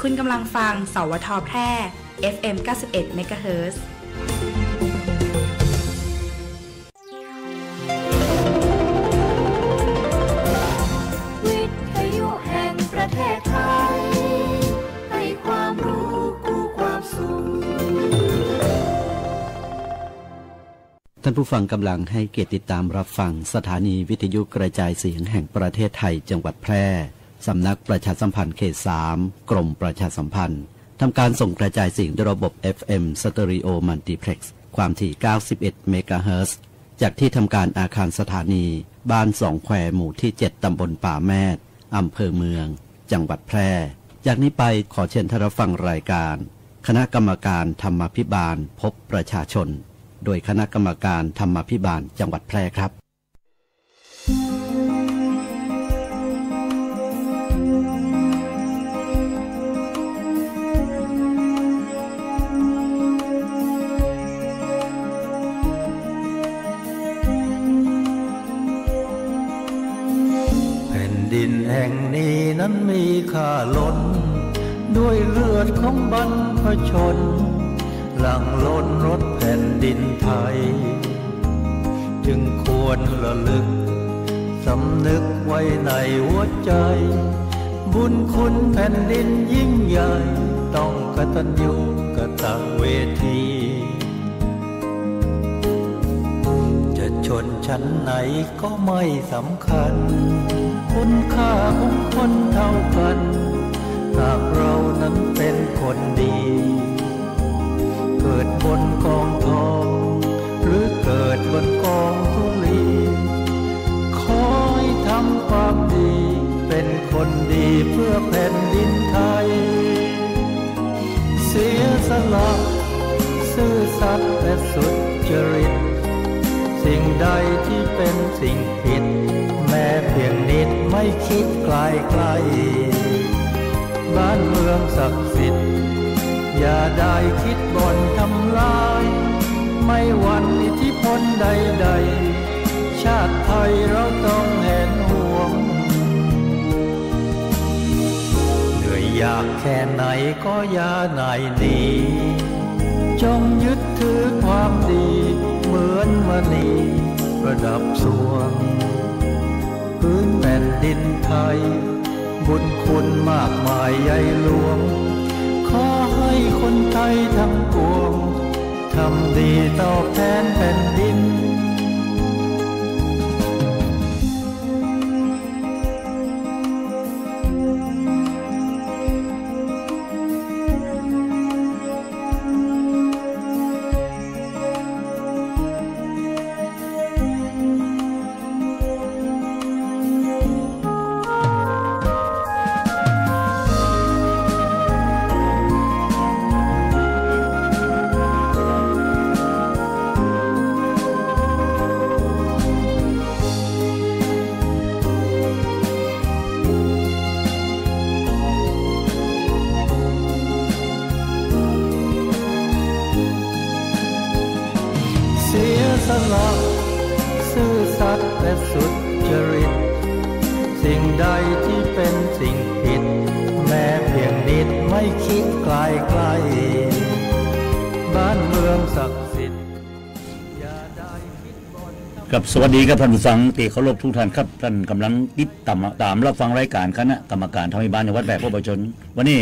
คุณกำลังฟังสวท.แพร่ FM 91 เมกะเฮิรตซ์ วิทยุแห่งประเทศไทยให้ความรู้คู่ความสุขท่านผู้ฟังกำลังให้เกียรติติดตามรับฟังสถานีวิทยุกระจายเสียงแห่งประเทศไทยจังหวัดแพร่สำนักประชาสัมพันธ์เขต 3 กรมประชาสัมพันธ์ทำการส่งกระจายเสียงด้วยระบบ FM Stereo Multiplex ความถี่ 91 เมกะเฮิรตซ์จากที่ทำการอาคารสถานีบ้านสองแควหมู่ที่ 7 ตำบลป่าแมดอำเภอเมืองจังหวัดแพร่จากนี้ไปขอเชิญท่านรับฟังรายการคณะกรรมการธรรมาภิบาลพบประชาชนโดยคณะกรรมการธรรมาภิบาลจังหวัดแพร่ครับแผ่นดินแห่งนี้นั้นมีค่าล้นด้วยเลือดของบรรพชนหลั่งล้นรถแผ่นดินไทยจึงควรระลึกสำนึกไว้ในหัวใจบุญคุณแผ่นดินยิ่งใหญ่ต้องกตัญญูกตเวทีจะชนชั้นไหนก็ไม่สำคัญคุณค่าของคนเท่ากันหากเรานั้นเป็นคนดีเกิดบนกองทองหรือเกิดบนกองธุลีขอให้ทำความดีเป็นคนดีเพื่อแผ่นดินไทยเสียสละซื่อสัตย์และสุจริตสิ่งใดที่เป็นสิ่งผิดแม้เพียงนิดไม่คิดไกลไกลบ้านเมืองศักดิ์สิทธิ์อย่าได้คิดบ่นทำลายไม่หวั่นอิทธิพลใดๆชาติไทยเราต้องเห็นห่วงเหนื่อยยากแค่ไหนก็อย่านายหนีจงยึดถือความดีเหมือนมณีประดับสวงพื้นแผ่นดินไทยบุญคุณมากมายใหญ่หลวงขอให้คนไทยทั้งปวงทำดีตอบแทนแผ่นดินซื่อสัตย์และสุจริตสิ่งใดที่เป็นสิ่งผิดแม้เพียงนิดไม่คิดไกลไกลบ้านเมืองศักดิ์สิทธิ์อย่าได้คิดบ่นกับสวัสดีครับท่านผู้ฟังที่เคารพทุกท่านครับท่านกำลังติดตามรับฟังรายการคณะกรรมการธรรมิบาลจังหวัดแพร่พบประชาชนวันนี้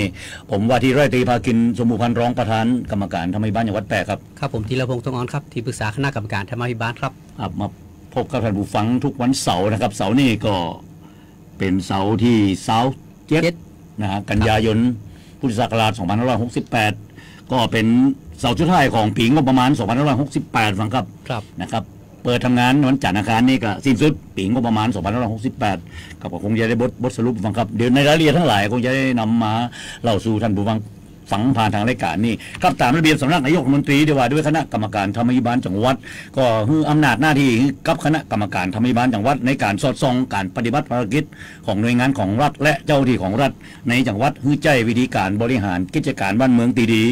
ผมว่าที่ร้อยตรีภาคินสมบูรณ์พันธ์รองประธานกรรมการธรรมิบาลจังหวัดแพร่ครับครับผมธีรพงษ์ทองอ่อนครับที่ปรึกษาคณะกรรมการธรรมิบาลครับมาพบกับท่านผู้ฟังทุกวันเสาร์นะครับเสาร์นี้ก็เป็นเสาร์ที่27นะฮะกันยายนพุทธศักราช2568ก็เป็นเสาร์สุดท้ายของปีงบประมาณ2568ฟังครับนะครับเปิดทำงานวันจันทร์อังคารนี่ก็สิ้นสุดปีงบประมาณ2568ก็คงจะได้บทสรุปฟังครับเดี๋ยวในรายละเอียดทั้งหลายคงจะได้นำมาเล่าสู่ท่านผู้ฟังฟังผ่านทางรายการนี่ครับตามระเบียบสำนักนายกรัฐมนตรีด้วยคณะกรรมการธรรมิบาลจังหวัดก็คืออำนาจหน้าที่กับคณะกรรมการธรรมิบาลจังหวัดในการสอดส่องการปฏิบัติภารกิจของหน่วยงานของรัฐและเจ้าที่ของรัฐในจังหวัดคือใจวิธีการบริหารกิจการบ้านเมืองตีดี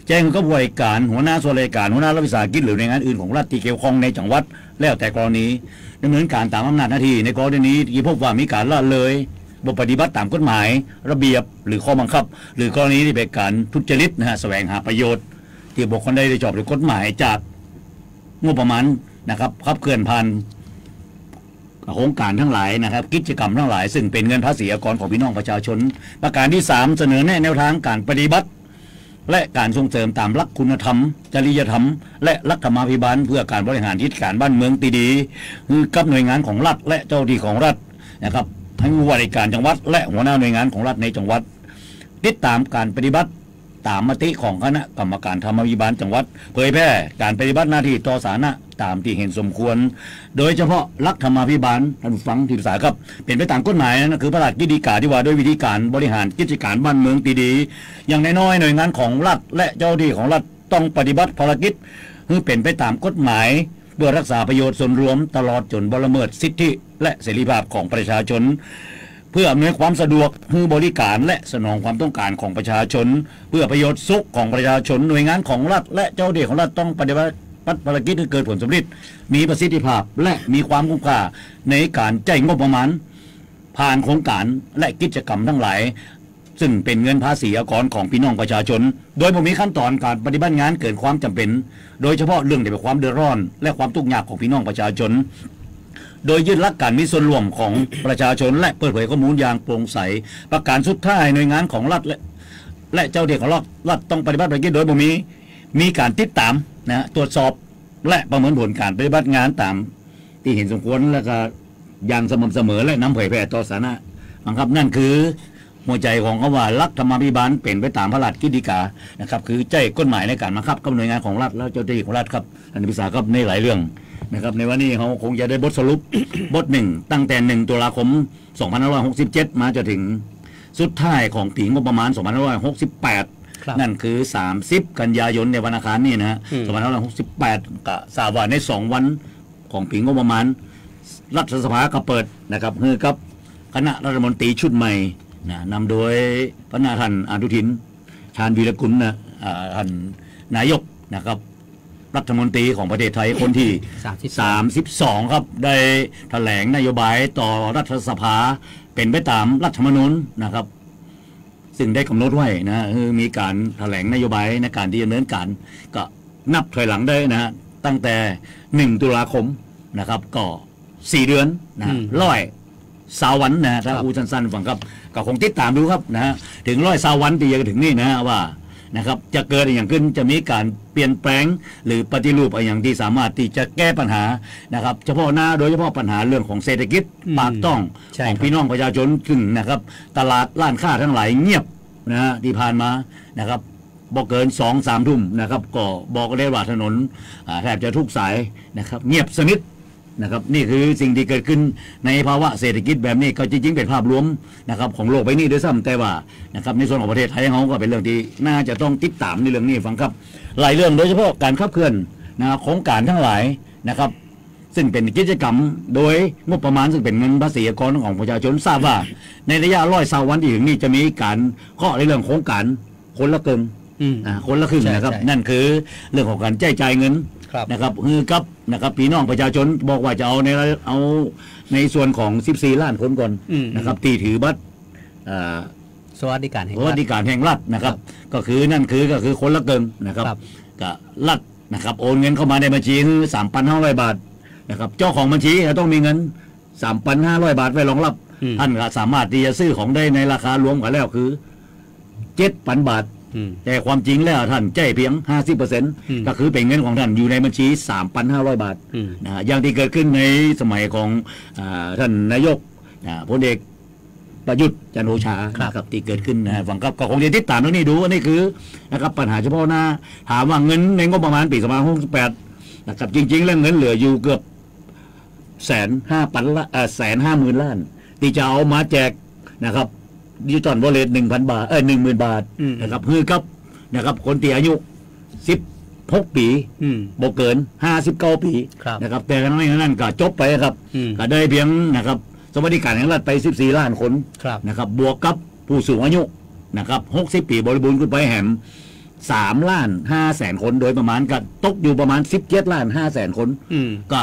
แจ้งกับบริการหัวหน้าส่วนราชการหัวหน้ารัฐวิสาหกิจหรือหน่วยงานอื่นของรัฐที่เกี่ยวข้องในจังหวัดแล้วแต่กรณีดำเนินการตามอำนาจหน้าที่ในกรณีนี้ที่พบว่ามีการละเลย บ่ปฏิบัติตามกฎหมายระเบียบหรือข้อบังคับหรือกรณีที่เป็นการทุจริตแสวงหาประโยชน์ที่บุคคลใดได้ชอบด้วยกฎหมายจากงบประมาณนะครับขับเคลื่อนผ่านโครงการทั้งหลายนะครับกิจกรรมทั้งหลายซึ่งเป็นเงินภาษีอากรของพี่น้องประชาชนประการที่3เสนอแนวทางการปฏิบัติและการส่งเสริมตามหลักคุณธรรมจริยธรรมและหลักธรรมาภิบาลเพื่อการบริหารกิจการบ้านเมืองตีดีคือกับหน่วยงานของรัฐและเจ้าหน้าที่ของรัฐนะครับทั้งผู้ว่าราชการจังหวัดและหัวหน้าหน่วยงานของรัฐในจังหวัดติดตามการปฏิบัติตามมติของคณะกรรมการธรรมาภิบาลจังหวัดเผยแพร่การปฏิบัติหน้าที่ต่อสาธารณะตามที่เห็นสมควรโดยเฉพาะหลักธรรมาภิบาลท่านผู้ฟังที่ปรึกษาครับเป็นไปตามกฎหมายนะคือพระราชกฤษฎีกาที่ว่าด้วยวิธีการบริหารกิจการบ้านเมืองตีดีอย่างน้อยๆหน่วยงานของรัฐและเจ้าหน้าที่ของรัฐต้องปฏิบัติภารกิจคือเป็นไปตามกฎหมายเพื่อรักษาประโยชน์ส่วนรวมตลอดจนบ่ละเมิดสิทธิและเสรีภาพของประชาชนเพื่ออำนวยความสะดวกให้บริการและสนองความต้องการของประชาชนเพื่อประโยชน์สุขของประชาชนหน่วยงานของรัฐและเจ้าหน้าที่ของรัฐต้องปฏิบัติภารกิจให้เกิดผลสำเร็จมีประสิทธิภาพและมีความคุ้มค่าในการจ่ายงบประมาณผ่านโครงการและกิจกรรมทั้งหลายซึ่งเป็นเงินภาษีอากรของพี่น้องประชาชนโดยบ่มีขั้นตอนการปฏิบัติงานเกินความจำเป็นโดยเฉพาะเรื่องที่เป็นความเดือดร้อนและความทุกข์ยากของพี่น้องประชาชนโดยยึดหลักการมีส่วนร่วมของประชาชนและเปิดเผยข้อมูลอย่างโปร่งใสประการสุดท้ายหน่วยงานของรัฐและเจ้าหน้าที่ของรัฐต้องปฏิบัติภารกิจโดยบ่มีการติดตามตรวจสอบและประเมินผลการปฏิบัติงานตามที่เห็นสมควรและก็อย่างสม่ำเสมอและนำเผยแพร่ต่อสาธารณะนะครับนั่นคือหัวใจของคำว่ารัฐธรรมาภิบาลเป็นไปตามพระราชกฤษฎีกานะครับคือใจกฎหมายในการบังคับกับหน่วยงานของรัฐและเจ้าหน้าที่ของรัฐครับท่านผู้ชมครับในหลายเรื่องนะครับในวันนี้เขาคงจะได้บทสรุป บทหนึ่งตั้งแต่1ตุลาคม2567มาจนถึงสุดท้ายของปีงบประมาณ2568นั่นคือ30กันยายนในวันอังคารนี่นะ2568ก็ทราบว่าใน2วันของปีงบประมาณรัฐสภาก็เปิดนะครับคือกับคณะรัฐมนตรีชุดใหม่นำโดยพระท่านอนุทินชาญวีรกุลท่านนายกนะครับรัฐมนตรีของประเทศไทยคนที่32ครับได้แถลงนโยบายต่อรัฐสภาเป็นไปตามรัฐธรรมนูญนะครับซึ่งได้กำหนดไว้นะคือมีการแถลงนโยบายในการที่จะดำเนินการก็นับถอยหลังได้นะตั้งแต่1ตุลาคมนะครับก็4เดือนนะ120 วันนะถ้าอูสั้นๆฟังครับก็คงติดตามดูครับนะถึง120 วันที่จะถึงนี่นะว่านะครับจะเกิดอย่างขึ้นจะมีการเปลี่ยนแปลงหรือปฏิรูปอย่างที่สามารถที่จะแก้ปัญหานะครับเฉพาะหน้าโดยเฉพาะปัญหาเรื่องของเศรษฐกิจปากต้องของพี่น้องประชาชนขึ้นนะครับตลาดร้านค้าทั้งหลายเงียบนะที่ผ่านมานะครับบ่เกิน 2-3 ทุ่มนะครับก็บอกได้ว่าถนนแทบจะทุกสายนะครับเงียบสนิทนะครับนี่คือสิ่งที่เกิดขึ้นในภาวะเศรษฐกิจแบบนี้ก็จริงๆเป็นภาพรวมนะครับของโลกใบนี้ด้วยซ้ำแต่ว่านะครับในส่วนของประเทศไทยเขาก็เป็นเรื่องที่น่าจะต้องติดตามในเรื่องนี้ฟังครับหลายเรื่องโดยเฉพาะการขับเคลื่อนโครงการทั้งหลายนะครับซึ่งเป็นกิจกรรมโดยงบประมาณซึ่งเป็นเงินภาษีอากรของประชาชนทราบว่าในระยะ120 วันที่ถึงนี้จะมีการเคาะในเรื่องโครงการคนละครึ่งคนละครึ่งนะครับนั่นคือเรื่องของการจ่ายเงินนะครับคือกับนะครับพี่น้องประชาชนบอกว่าจะเอาในส่วนของ14 ล้านคนก่อนนะครับที่ถือบัตรสวัสดิการแห่งรัฐนะครับก็คือนั่นคือคนละเกินนะครับก็รัฐนะครับโอนเงินเข้ามาในบัญชีคือ 3,500 บาทนะครับเจ้าของบัญชีต้องมีเงิน 3,500 บาทไว้รองรับท่านก็สามารถที่จะซื้อของได้ในราคารวมกันแล้วคือ 7,000 บาทแต่ความจริงแล้วท่านจ่ายเพียง 50% ก็คือเป็นเงินของท่านอยู่ในบัญชี 3,500 บาทอย่างที่เกิดขึ้นในสมัยของท่านนายกพลเอกประยุทธ์จันทร์โอชาครับที่เกิดขึ้นนะฟังครับก็คงจะติดตามเรื่องนี้ดูนี่คือนะครับปัญหาเฉพาะหน้าถามว่าเงินในงบประมาณปี2568นะครับจริงๆแล้วเงินเหลืออยู่เกือบ150,000 ล้านที่จะเอามาแจกนะครับดิจิตอลวอลเล็ต 1,000 บาท10,000 บาทนะครับคือครับนะครับคนที่อายุ16 ปีบ่เกิน59 ปีนะครับแต่กันนั้นก็จบไปครับก็ได้เพียงนะครับสวัสดิการแห่งรัฐไป14 ล้านคนนะครับบวกกับผู้สูงอายุนะครับ60 ปีบริบูรณ์ขึ้นไปแหม3,500,000 คนโดยประมาณก็ตกอยู่ประมาณ17,500,000 คนก็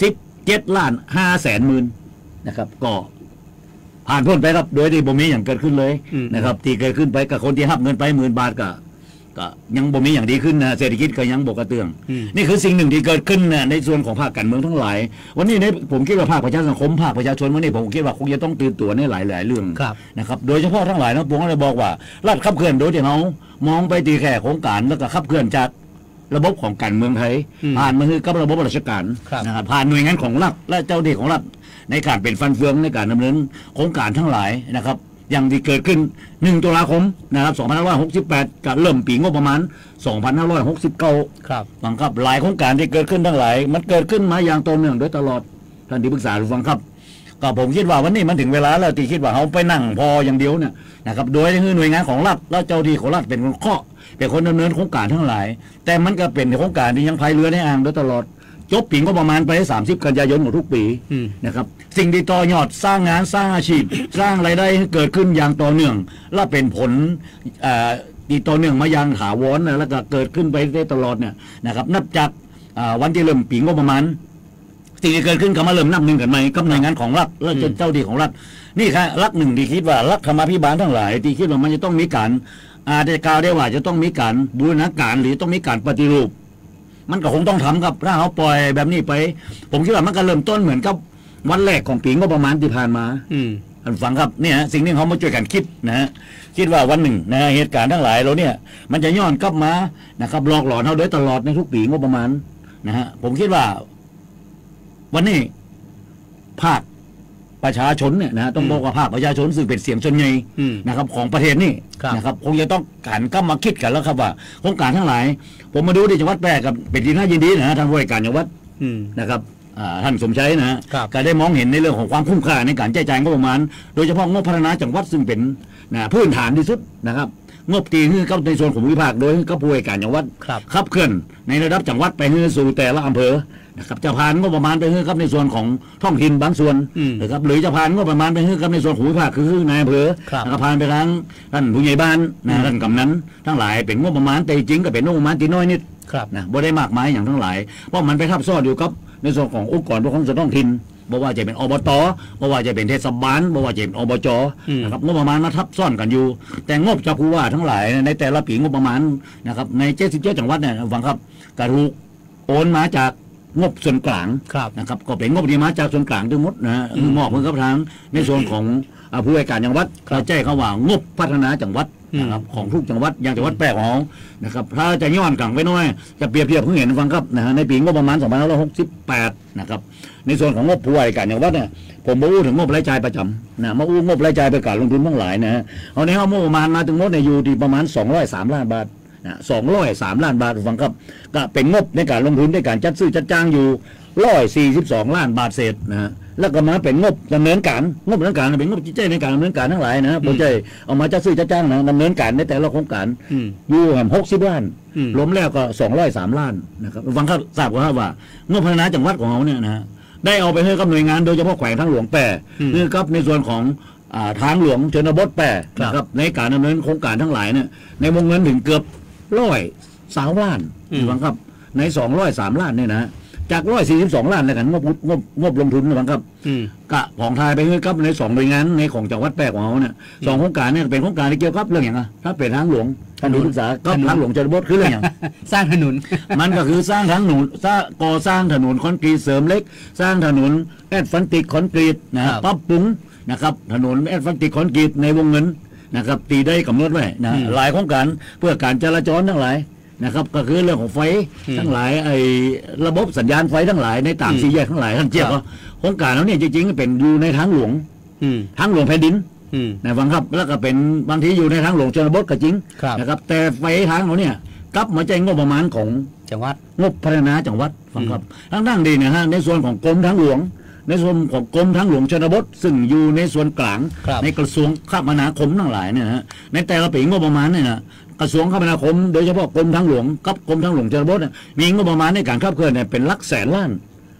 17,500,000 นะครับก็ ผ่านพ้นไปครับโดยที่บ่มีอย่างเกิดขึ้นเลยนะครับที่เกิดขึ้นไปกับคนที่รับเงินไป10,000 บาทก็ยังบ่มีอย่างดีขึ้นนะเศรษฐกิจก็ยังบกกระเตื้องนี่คือสิ่งหนึ่งที่เกิดขึ้นนะในส่วนของภาคการเมืองทั้งหลายวันนี้ผมคิดว่าภาคประชาสังคมภาคประชาชนวันนี้ผมคิดว่าคงจะต้องตื่นตัวในหลายเรื่องนะครับโดยเฉพาะทั้งหลายนะผมก็เลยบอกว่ารัฐขับเคลื่อนโดยที่เขามองไปตีแค่โครงการแล้วก็ขับเคลื่อนจากระบบของการเมืองไทยผ่านมาคือกับระบบราชการนะครับผ่านหน่วยงานของรัฐและเจ้าหน้าที่ของรัฐในการเป็นฟันเฟืองในการดำเนินโครงการทั้งหลายนะครับอย่างที่เกิดขึ้น1 ตุลาคมนะครับ2568ก็เริ่มปีงบประมาณ2569ครับฟังครับหลายโครงการที่เกิดขึ้นทั้งหลายมันเกิดขึ้นมาอย่างต่อเนื่องโดยตลอดท่านที่ปรึกษาฟังครับก็ผมคิดว่าวันนี้มันถึงเวลาแล้วที่คิดว่าเขาไปนั่งพออย่างเดียวเนี่ยนะครับโดยหน่วยงานของรัฐและเจ้าหน้าที่ของรัฐเป็นคนเคาะเป็นคนดำเนินโครงการทั้งหลายแต่มันก็เป็นโครงการที่ยังพายเรือในอ่างโดยตลอดจบปีงบประมาณไป30 กันยายนของทุกปีนะครับสิ่งที่ต่อยอดสร้างงานสร้างอาชีพสร้างรายได้ให้เกิดขึ้นอย่างต่อเนื่องและเป็นผลที่ต่อเนื่องมาอย่างถาวรแล้วก็เกิดขึ้นไปได้ตลอดเนี่ยนะครับนับจากวันที่เริ่มปีงบประมาณสิ่งที่เกิดขึ้นก็มาเริ่มนับหนึ่งกันใหม่กับหน่วยงานของรัฐและเจ้าหน้าที่ของรัฐนี่ครับรัฐหนึ่งที่คิดว่ารัฐธรรมาภิบาลทั้งหลายที่คิดว่ามันจะต้องมีการอาจจะกล่าวได้ว่าจะต้องมีการบูรณาการหรือต้องมีการปฏิรูปมันก็คงต้องทำครับถ้าเขาปล่อยแบบนี้ไปผมคิดว่ามันก็เริ่มต้นเหมือนกับวันแรกของปีงบประมาณที่ผ่านมาท่านฟังครับเนี่ยสิ่งที่เขามาช่วยกันคิดนะฮะคิดว่าวันหนึ่งนะเหตุการณ์ทั้งหลายเราเนี่ยมันจะย้อนกลับมานะครับหลอกหลอนเขาโดยตลอดในทุกปีงบประมาณนะฮะผมคิดว่าวันนี้ภาคประชาชนเนี่ยนะต้องบอกว่าภาคประชาชนซึ่งเป็นเสียงส่วนใหญ่นะครับของประเทศนี่นะครับคงจะต้องหันกลับมาคิดกันแล้วครับว่าโครงการทั้งหลายผมมาดูที่จังหวัดแพร่กับเป็นที่น่ายินดีนะท่านผู้ว่าการจังหวัดนะครับท่านสมชัยนะก็ได้มองเห็นในเรื่องของความคุ้มค่าในการใช้จ่ายงบประมาณโดยเฉพาะงบพัฒนาจังหวัดซึ่งเป็นพื้นฐานที่สุดนะครับงบตีขึ้นกับในส่วนของภูมิภาคโดยกับผู้ว่าการจังหวัดขับเคลื่อนในระดับจังหวัดไปให้สู่แต่ละอำเภอนะครับจะผ่านงบประมาณไปให้กับในส่วนของท้องถิ่นบางส่วนนะครับหรือจะผ่านงบประมาณไปให้กับในส่วนของภูมิภาคคือนายอำเภอนะครับผ่านไปทางท่านผู้ใหญ่บ้านท่านกำนันทั้งหลายเป็นงบประมาณแต่จริงก็เป็นงบประมาณที่น้อยนิดนะบ่ได้มากมายอย่างทั้งหลายเพราะมันไปทับซ้อนอยู่กับในส่วนขององค์กรปกครองส่วนท้องถิ่นบอกว่าจะเป็นอบตบอกว่าจะเป็นเทศบาลบอกว่าจะเป็นอบจนะครับงบประมาณมาทับซ้อนกันอยู่แต่งบจากผู้ว่าทั้งหลายในแต่ละปีงบประมาณนะครับใน77 จังหวัดเนี่ยฟังครับกระถูกโอนมาจากงบส่วนกลางนะครับก็เป็นงบที่มาจากส่วนกลางทั้งหมดนะมอบเพื่อกับทางในส่วนของผู้ว่าการจังหวัดเราแจ้งเขาว่างบพัฒนาจังหวัดนะครับของทุกจังหวัดอย่างจังหวัดแพร่ของนะครับถ้าจะย้อนกลับไปหน่อยจะเปรียบเทียบเพิ่งเห็นฟังครับนะในปีงบประมาณ2568นะครับในส่วนของงบผู้ว่าการจังหวัดเนี่ยผมมาอู้ถึงงบรายจ่ายประจำนะมาอู้งบรายจ่ายไปการลงทุนทั้งหลายนะเอาในงบประมาณมาถึงงบในอยู่ที่ประมาณ203 ล้านบาท203 ล้านบาทฟังครับก็เป็นงบในการลงทุนในการจัดซื้อจัดจ้างอยู่142 ล้านบาทเศษนะแล้วก็มาเป็นงบดำเนินการเป็นงบจิตใจในการดำเนินการทั้งหลายนะผมจะเอามาจัดซื้อจัดจ้างนะดำเนินการในแต่ละโครงการอยู่60 ล้านรวมแล้วก็203 ล้านนะครับฟังครับทราบว่างบพัฒนาจังหวัดของเราเนี่ยนะได้เอาไปให้กับหน่วยงานโดยเฉพาะแขวงทางหลวงแปรคือกับในส่วนของทางหลวงชนบทแปรนะครับในการดำเนินโครงการทั้งหลายเนี่ยในวงเงินถึงเกือบ103 ล้านฟังครับใน203 ล้านเนี่ยนะจาก142 ล้านในการงบลงทุนนะครับกะผ่องทายไปให้กับใน2หน่วยงานในของจังหวัดแพร่ของเราเนี่ย2โครงการเนี่ยเป็นโครงการที่เกี่ยวกับเรื่องอย่างถ้าเป็นทางหลวงท่านดูศึกษาก็ทางหลวงชนบทคือเรื่องอย่างสร้างถนนมันก็คือสร้างทางหนุนก่อสร้างถนนคอนกรีตเสริมเล็กสร้างถนนแอสฟัลติกคอนกรีตนะปรับปรุงนะครับถนนแอสฟัลติกคอนกรีตในวงเงินนะครับตีได้กำหนดไว้นะหลายโครงการเพื่อการจราจรทั้งหลายนะครับก็คือเรื่องของไฟทั้งหลายไอ้ระบบสัญญาณไฟทั้งหลายในต่างสี่แยกทั้งหลายท่านเจี๊ยบว่าโครงการแล้วเนี่ยจริงๆเป็นอยู่ในทางหลวงแผ่นดินนะฟังครับแล้วก็เป็นบางทีอยู่ในทางหลวงชนบทก็จริงนะครับแต่ไฟทางเราเนี่ยกลับมาใจงบประมาณของจังหวัดงบพัฒนาจังหวัดฟังครับทั้งดีนะฮะในส่วนของกรมทางหลวงในส่วนของกรมทางหลวงชนบทซึ่งอยู่ในส่วนกลางในกระทรวงคมนาคมทั้งหลายเนี่ยฮะในแต่ละปีงบประมาณเนี่ยนะกระทรวงคมนาคมโดยเฉพาะกรมทางหลวงกับกรมทางหลวงชนบทมีงบประมาณในการขับเคลื่อนเนี่ยเป็นหลักแสนล้าน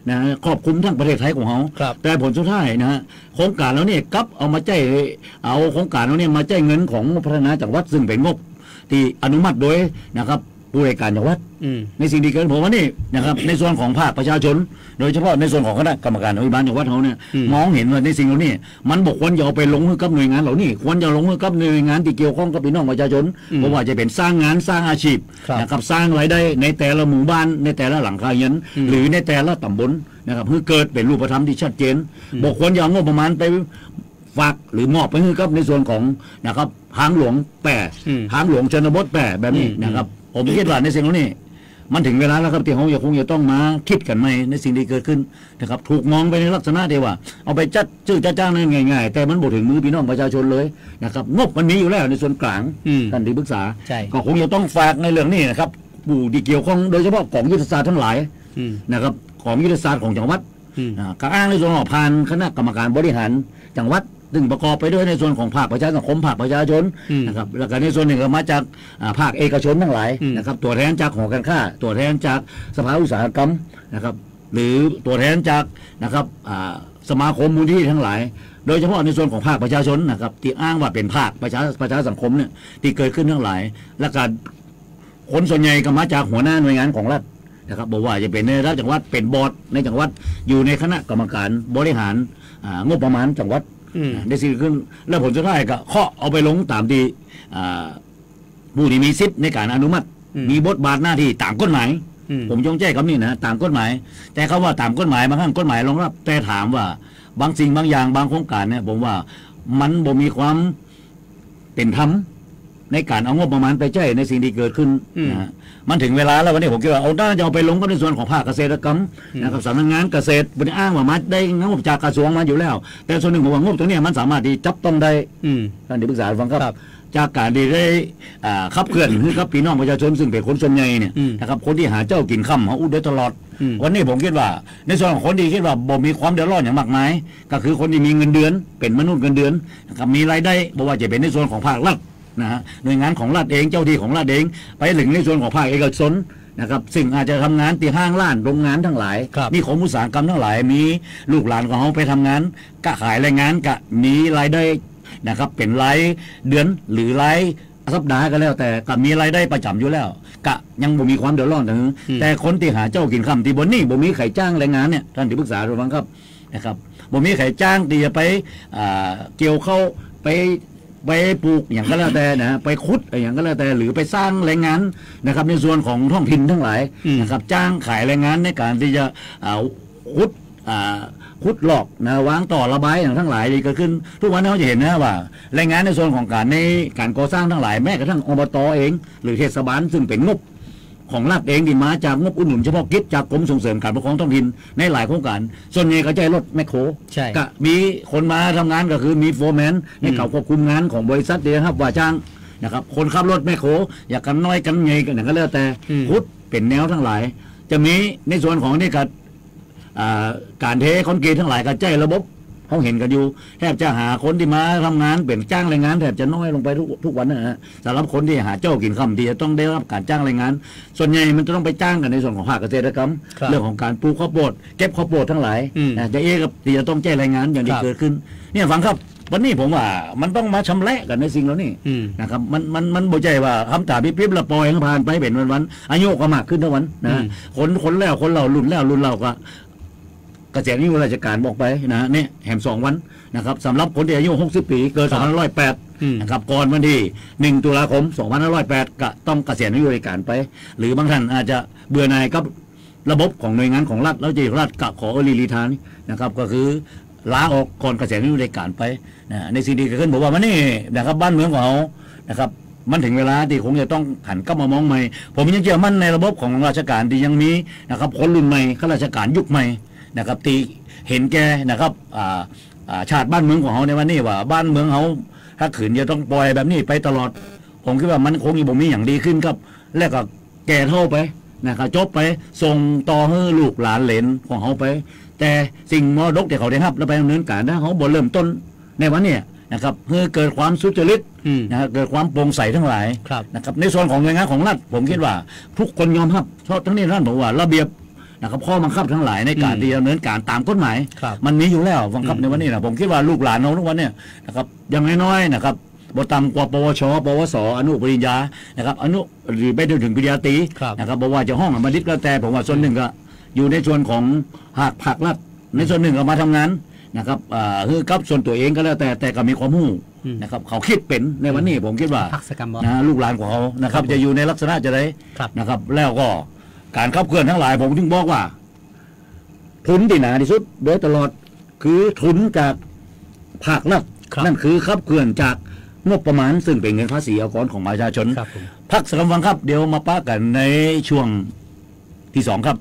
นะครอบคลุมทั้งประเทศไทยของเขาแต่ผลสุดท้ายนะฮะโครงการแล้วเนี่ยกับเอามาโครงการแล้วเนี่ยมาจ่ายเงินของพัฒนาจังหวัดซึ่งเป็นงบที่อนุมัติโดยนะครับ ผู้ราชการจังหวัดในสิ่งที่เกิดผมว่านี่นะครับ ในส่วนของภาคประชาชนโดยเฉพาะในส่วนของคณะกรรมการอภิบาลจังหวัดเขาเนี่ยมองเห็นว่าในสิ่งเหล่านี้มันบอกควรจะเอาไปลงมือกับหน่วยงานเหล่านี้ควรจะลงมือกับหน่วยงานที่เกี่ยวข้องกับพี่น้องประชาชนเพราะว่าจะเป็นสร้างงานสร้างอาชีพนะครับสร้างรายได้ในแต่ละหมู่บ้านในแต่ละหลังคาเรือนหรือในแต่ละตำบลนะครับเพื่อเกิดเป็นรูปธรรมที่ชัดเจนบอกควรจะเอางบประมาณไปฝากหรือมอบไปให้กับในส่วนของนะครับทางหลวงแปรทางหลวงชนบทแปรแบบนี้นะครับผมคิดว่าในสิ่งเหล่านี้มันถึงเวลาแล้วครับที่เขาคงจะต้องมาคิดกันใหม่ในสิ่งที่เกิดขึ้นนะครับถูกมองไปในลักษณะที่ว่าเอาไปจัดชื่อจ้างนั่นง่ายๆแต่มันบ่ถึงมือพี่น้องประชาชนเลยนะครับงบมันมีอยู่แล้วในส่วนกลางท่านที่ปรึกษาก็คงจะต้องฝากในเรื่องนี้นะครับผู้ที่เกี่ยวข้องโดยเฉพาะของยุทธศาสตร์ทั้งหลายนะครับของยุทธศาสตร์ของจังหวัดก็อ้างในส่วนของผ่านคณะกรรมการบริหารจังหวัดซึ่งประกอบไปด้วยในส่วนของภาคประชาสังคมภาคประชาชนนะครับแล้วก็ในส่วนหนึ่งก็มาจากภาคเอกชนทั้งหลายนะครับตัวแทนจากหอการค้าตัวแทนจากสภาอุตสาหกรรมนะครับหรือตัวแทนจากนะครับสมาคมมูลนิธิทั้งหลายโดยเฉพาะในส่วนของภาคประชาชนนะครับที่อ้างว่าเป็นภาคประชาสังคมเนี่ยที่เกิดขึ้นทั้งหลายและการคนส่วนใหญ่ก็มาจากหัวหน้าหน่วยงานของรัฐนะครับบอกว่าจะเป็นในระดับจังหวัดเป็นบอร์ดในจังหวัดอยู่ในคณะกรรมการบริหารงบประมาณจังหวัดได้สิ่งขึ้นแล้วผลสุดท้ายก็เคาะเอาไปลงตามที่ผู้ที่มีสิทธิ์ในการอนุมัติมีบทบาทหน้าที่ตามกฎหมายผมจงแจ้งคำนี้นะตามกฎหมายแต่เขาว่าตามกฎหมายบางครั้งกฎหมายรองรับแต่ถามว่าบางสิ่งบางอย่างบางโครงการเนี่ยผมว่ามันบ่มีความเป็นธรรมในการเอางบประมาณไปใช้ในสิ่งที่เกิดขึ้นนะมันถึงเวลาแล้ววันนี้ผมคิดว่าเอาด้านจะเอาไปลงก็ในส่วนของภาคเกษตรกรรมนะครับสำนักงานเกษตรบริอ้างว่ามาได้งบจากกระทรวงมาอยู่แล้วแต่ส่วนหนึ่งผมว่างบตรงนี้มันสามารถที่จับต้องได้ท่านที่ปรึกษาฟังครับจากการที่ได้ขับเคลื่อนให้กับพี่น้องประชาชนซึ่งเป็นคนส่วนใหญ่เนี่ยนะครับคนที่หาเจ้ากินค่ำเขาอุดได้ตลอดวันนี้ผมคิดว่าในส่วนของคนที่คิดว่าบ่มีความเดือดร้อนอย่างมากมายก็คือคนที่มีเงินเดือนเป็นมนุษย์เงินเดือนนะครับมีรายได้บอกว่าจะเป็นในส่วนของภาครัฐนะฮะหน่วยงานของรัฐเองเจ้าที่ของรัฐเองไปถึงในส่วนของภาคเอกชนนะครับซึ่งอาจจะทำงานที่ห้างร้านโรงงานทั้งหลายมีของอุตสาหกรรมทั้งหลายมีลูกหลานของเขาไปทำงานกะขายแรงงานกะมีรายได้นะครับเป็นรายเดือนหรือรายสัปดาห์ก็แล้วแต่ก็มีรายได้ประจำอยู่แล้วกะยังบ่มีความเดือดร้อนแต่คนที่หาเจ้ากินค่ำที่บนนี่บ่มีใครจ้างแรงงานเนี่ยท่านที่ปรึกษาระวังครับนะครับบ่มีใครจ้างที่จะไปเกี่ยวเข้าไปปลูกอย่างก็แล้วแต่นะไปขุดอย่างก็แล้วแต่หรือไปสร้างแรงงานนะครับในส่วนของท้องถิ่นทั้งหลายนะครับจ้างขายแรงงานในการที่จะขุดหลอกนะวางต่อระบายอย่างทั้งหลายนี่ก็ขึ้นทุกวันนี้เราจะเห็นนะว่าแรงงานในส่วนของการก่อสร้างทั้งหลายแม้กระทั่งอบตเองหรือเทศบาลซึ่งเป็นงบของรัฐเองที่มาจากงบอุดหนุนเฉพาะกิจจากกรมส่งเสริมการปกครองท้องถิ่นในหลายโครงการส่วนใหญ่ก็ใช้รถแมคโครก็มีคนมาทำงานก็คือมีโฟร์แมนในเขาควบคุมงานของบริษัทเดียวครับว่าจ้างนะครับคนขับรถแมคโครอยากกันน้อยกันใหญ่กันอย่างก็แล้วแต่พุทธเป็นแนวทั้งหลายจะมีในส่วนของนี่กับการเทคอนกรีตทั้งหลายก็ใช้ระบบเขาเห็นกันอยู่แทบจะหาคนที่มาทำงานเป็นจ้างแรงงานแทบจะน้อยลงไปทุกวันนะฮะสำหรับคนที่หาเจ้ากินค่ำที่จะต้องได้รับการจ้างแรงงานส่วนใหญ่มันจะต้องไปจ้างกันในส่วนของภาคเกษตรกรรมเรื่องของการปลูกข้าวโพดเก็บข้าวโพดทั้งหลายจะกับที่จะต้องแจ้งแรงงานอย่างที่เกิดขึ้นเนี่ยฟังครับวันนี้ผมว่ามันต้องมาชำระกันในสิ่งเหล่านี้นะครับมันบ่ใจว่าคำถามปิ๊บละปล่อยผ่านไปเป็นวันอายุก็มากขึ้นทุกวันนะคนแล้วคนเรารุ่นเราก็เกษียณอายุราชการบอกไปนะเนี่ยแหม2 วันนะครับสำหรับคนที่อายุ60 ปีเกิน2508นะครับก่อนวันที่1 ตุลาคม 2508ก็ต้องเกษียณอายุราชการไปหรือบางท่านอาจจะเบื่อหน่ายกับระบบของหน่วยงานของรัฐแล้วจะรัฐกะขอรีทานนะครับก็คือลาออกก่อนเกษียณอายุราชการไปนะในสิ่งที่เกิดขึ้นบอกว่ามันนี่นะครับบ้านเมืองของเรานะครับมันถึงเวลาที่คงจะต้องหันกลับมามองใหม่ผมยังเชื่อมั่นในระบบของราชการที่ยังมีนะครับคนรุ่นใหม่ข้าราชการยุคใหม่นะครับที่เห็นแก่นะครับชาติบ้านเมืองของเขาในวันนี้ว่าบ้านเมืองเขาถ้าขืนจะต้องปล่อยแบบนี้ไปตลอดผมคิดว่ามันคงยังบ่มีอย่างดีขึ้นครับแล้วก็แก่เท่าไปนะครับจบไปส่งต่อให้ลูกหลานเหลนของเขาไปแต่สิ่งมรดกที่เขาได้รับแล้วไปดำเนินการถ้าเขาบ่เริ่มต้นในวันนี้นะครับเพื่อเกิดความสุจริตนะครับเกิดความโปร่งใสทั้งหลายนะครับในส่วนของหน่วยงานของรัฐผมคิดว่าทุกคนยอมรับเพราะทั้งนี้ท่านบอกว่าระเบียบนะครับข้อบังคับทั้งหลายในการดำเนินการตามกฎหมายมันมีอยู่แล้วบังคับในวันนี้นะผมคิดว่าลูกหลานเราทุกวันเนี่ยนะครับอย่างน้อยๆนะครับ บ่ต่ำกว่าปวชปวสอนุปริญญานะครับอนุหรือไปถึงปริญญาตรีนะครับบอกว่าจะห้องบัณฑิตก็แต่ผมว่าส่วนหนึ่งก็อยู่ในส่วนของภาครัฐในส่วนหนึ่งก็มาทำงานนะครับคือกับส่วนตัวเองก็แล้วแต่ก็มีความรู้นะครับเขาคิดเป็นในวันนี้ผมคิดว่าลูกหลานของเขานะครับจะอยู่ในลักษณะจะได้นะครับแล้วก็การขับเคลื่อนทั้งหลายผมถึงบอกว่าทุนที่หนาที่สุดโดยตลอดคือทุนจากภาครัฐนั่นคือขับเคลื่อนจากงบประมาณซึ่งเป็นเงินภาษีอากรของประชาชนพักสักคำฟังครับเดี๋ยวมาป้ากันในช่วงที่2ครับ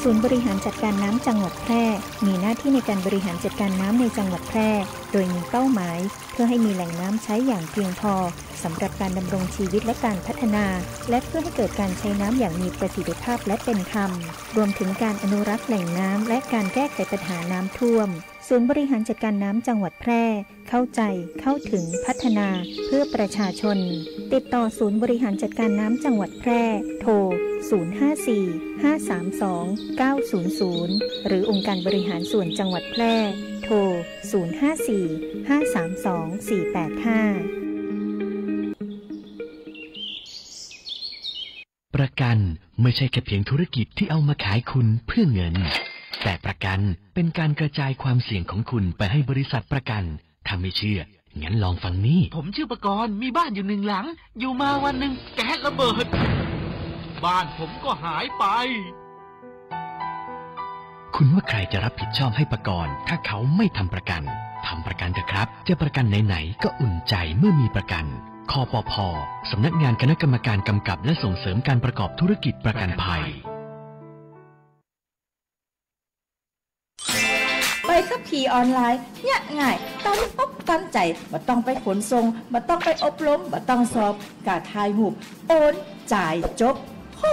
ศูนย์บริหารจัดการน้ำจังหวัดแพร่มีหน้าที่ในการบริหารจัดการน้ำในจังหวัดแพร่โดยมีเป้าหมายเพื่อให้มีแหล่งน้ำใช้อย่างเพียงพอสำหรับการดำรงชีวิตและการพัฒนาและเพื่อให้เกิดการใช้น้ำอย่างมีประสิทธิภาพและเป็นธรรมรวมถึงการอนุรักษ์แหล่งน้ำและการแก้ไขปัญหาน้ำท่วมศูนย์บริหารจัดการน้ำจังหวัดแพร่เข้าใจเข้าถึงพัฒนาเพื่อประชาชนติดต่อศูนย์บริหารจัดการน้ำจังหวัดแพร่โทร054-532-900หรือองค์การบริหารส่วนจังหวัดแพร่โทร054-532-485ประกันไม่ใช่แค่เพียงธุรกิจที่เอามาขายคุณเพื่อเงินแต่ประกันเป็นการกระจายความเสี่ยงของคุณไปให้บริษัทประกันถ้าไม่เชื่องั้นลองฟังนี่ผมชื่อประกรณ์มีบ้านอยู่1 หลังอยู่มาวันหนึ่งแก๊สระเบิดบ้านผมก็หายไปคุณว่าใครจะรับผิดชอบให้ประกรณ์ถ้าเขาไม่ทำประกันทำประกันเถอะครับจะประกันไหนๆก็อุ่นใจเมื่อมีประกัน คปภ.สำนักงานคณะกรรมการกำกับและส่งเสริมการประกอบธุรกิจประกันภัยใบขับขี่ออนไลน์เนี่ยง่ายตั้งอกตั้งใจบ่ต้องไปขนส่งบ่ต้องไปอบรมบ่ต้องสอบกะถ่ายรูปโอนจ่ายจบโห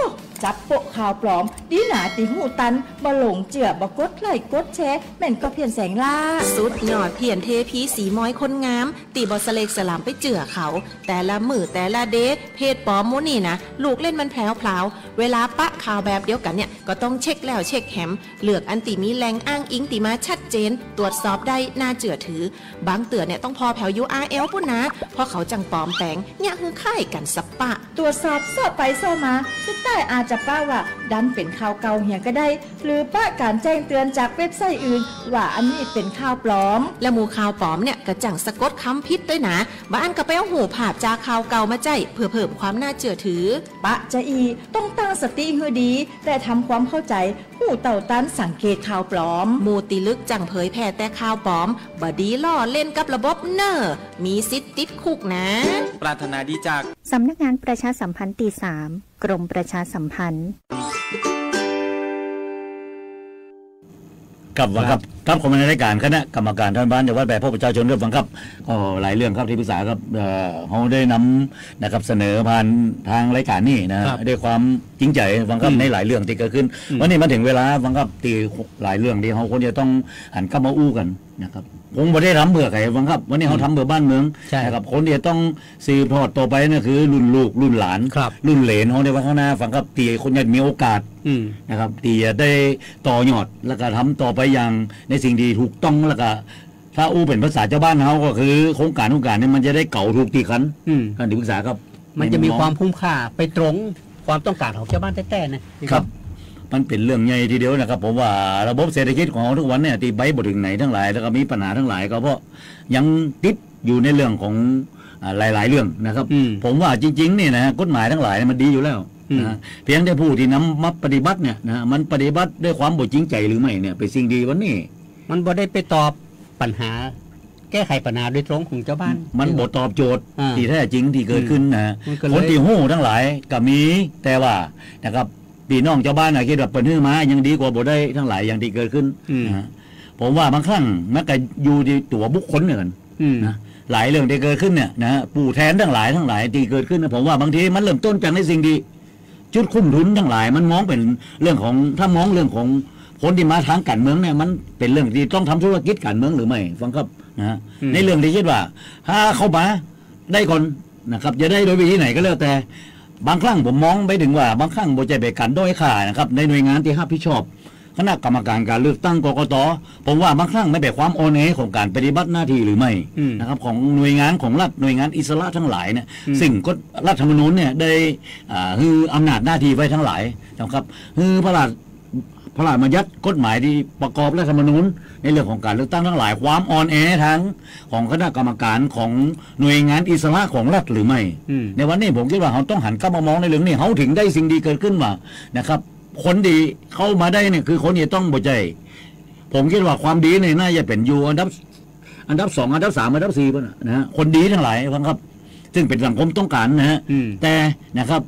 จับโปะข่าวปลอมดีหนาติหูตันบ่หลงเจือบ่กดไลค์กดแชร์แม่นก็เพียนแสงล่าสุดยอดเพียนเทพีสีม้อยคนงามตีบ่สะเลกสลามไปเจือเขาแต่ละมือแต่ละเดย์เพจปลอมโมนี่นะลูกเล่นมันแผลวๆเวลาปะข่าวแบบเดียวกันเนี่ยก็ต้องเช็คแล้วเช็คแหมเลือกอันติมีแหล่งอ้างอิงติมาชัดเจนตรวจสอบได้น่าเจือถือบางเตือเนี่ยต้องพอแผว URL พุ่นนะเพราะเขาจังปลอมแปลงเนี่ยคือค่ายกันสับปะตรวจสอบสอบไปสอบมาสุดท้ายอาจจะป้าว่าดันเป็นข่าวเก่าเหี่ยก็ได้หรือป้าการแจ้งเตือนจากเว็บไซต์อื่นว่าอันนี้เป็นข่าวปลอมและหมู่ข่าวปลอมเนี่ยก็จังสะกดคำพิษด้วยนะบ้านก็ไปเอาหูภาพจากข่าวเก่ามาใจเพื่อเพิ่มความน่าเชื่อถือปะจะอีต้องตั้งสติให้ดีแต่ทำความเข้าใจผู้เต่าตันสังเกตข่าวปลอมหมู่ติลึกจังเผยแพร่แต่ข่าวปลอมบดีล่อเล่นกับระบบเนอร์มีสิทธิ์ติดคุกนะปรารถนาดีจากสำนักงานประชาสัมพันธ์ตี 3 กรมประชาสัมพันธ์กับว่าครับผมในรายการคณะกรรมการท่านบ้านจังหวัดแบบพบประชาชนเรื่องฟังครับก็หลายเรื่องครับที่ปรึกษาครับเขาได้นำนะครับเสนอผ่านทางรายการนี่นะด้วยความจริงใจฟังครับในหลายเรื่องที่เกิดขึ้นวันนี้มาถึงเวลาฟังครับตีหลายเรื่องที่เขาควรจะต้องหันกลับมาอู้กันนะครับคงไม่ได้ทำเบื่อใครฟังครับวันนี้เขาทำเบื่อบ้านเมืองนะครับคนที่ต้องสืบทอดต่อไปนั่นคือรุ่นลูกรุ่นหลานรุ่นเหลนเขาในวันข้างหน้าฟังครับตีคนจะมีโอกาสนะครับตีจะได้ต่อยอดแล้วก็ทำต่อไปอย่างในสิ่งที่ถูกต้องแล้วก็ถ้าอู้เป็นภาษาชาวบ้านเขาก็คือโครงการนี้มันจะได้เก่าถูกตีคันการที่ปรึกษาครับมันจะมีความคุ้มค่าไปตรงความต้องการของชาวบ้านแท้ๆนะครับมันเป็นเรื่องใหญ่ทีเดียวนะครับผมว่าระบบเศรษฐกิจของเราทุกวันเนี่ยตีใบบ่ถึงไหนทั้งหลายแล้วก็มีปัญหาทั้งหลายก็เพราะยังติดอยู่ในเรื่องของหลายๆเรื่องนะครับผมว่าจริงๆนี่นะกฎหมายทั้งหลายมันดีอยู่แล้วนะเพียงแต่ผู้ที่นำมาปฏิบัติเนี่ยนะมันปฏิบัติด้วยความบ่จริงใจหรือไม่เนี่ยเป็นสิ่งดีวันนี้มันบ่ได้ไปตอบปัญหาแก้ไขปัญหาโดยตรงของเจ้าบ้านมันบ่ตอบโจทย์ที่แท้จริงที่เกิดขึ้นนะคนที่หู้ทั้งหลายก็มีแต่ว่านะครับพี่น้องเจ้าบ้านคิดว่าเปิดฮื้อมายังดีกว่าบ่ได้ทั้งหลายอย่างที่เกิดขึ้นนะผมว่าบางครั้งแม้แต่อยู่ที่ตัวบุคคลเนี่ยนะหลายเรื่องที่เกิดขึ้นเนี่ยนะปู่แทนทั้งหลายที่เกิดขึ้นนะผมว่าบางทีมันเริ่มต้นจากในสิ่งที่จุดคุ้มทุนทั้งหลายมันมองเป็นเรื่องของถ้ามองเรื่องของคนที่มาทางการเมืองเนี่ยมันเป็นเรื่องที่ต้องทำธุรกิจการเมืองหรือไม่ฟังครับนะในเรื่องที่คิดว่าถ้าเข้ามาได้คนนะครับจะได้โดยวิธีไหนก็แล้วแต่บางครั้งผมมองไปถึงว่าบางครั้งบ่ใจไปกันด้อยค่านะครับในหน่วยงานที่รับผิดชอบคณะกรรมการการเลือกตั้งกกต.ผมว่าบางครั้งไม่เป็นความโอเนของการปฏิบัติหน้าที่หรือไม่นะครับของหน่วยงานของรัฐหน่วยงานอิสระทั้งหลายเนี่ยสิ่งกฎรัฐธรรมนูญเนี่ยได้คืออำนาจหน้าที่ไว้ทั้งหลายนะครับคือพระราชบัญญัติกฎหมายที่ประกอบรัฐธรรมนูญในเรื่องของการเลือกตั้งทั้งหลายความอ่อนแอทั้งของคณะกรรมการของหน่วยงานอิสระของรัฐหรือไม่ในวันนี้ผมคิดว่าเขาต้องหันกลับมามองในเรื่องนี้เขาถึงได้สิ่งดีเกิดขึ้นมานะครับคนดีเข้ามาได้เนี่ยคือคนที่ต้องบ่ใจผมคิดว่าความดีเนี่ยน่าจะเป็นอยู่อันดับ2อันดับ3อันดับ4ป่ะนะฮะคนดีทั้งหลายฟังครับซึ่งเป็นสังคมต้องการนะฮะแต่นะครับ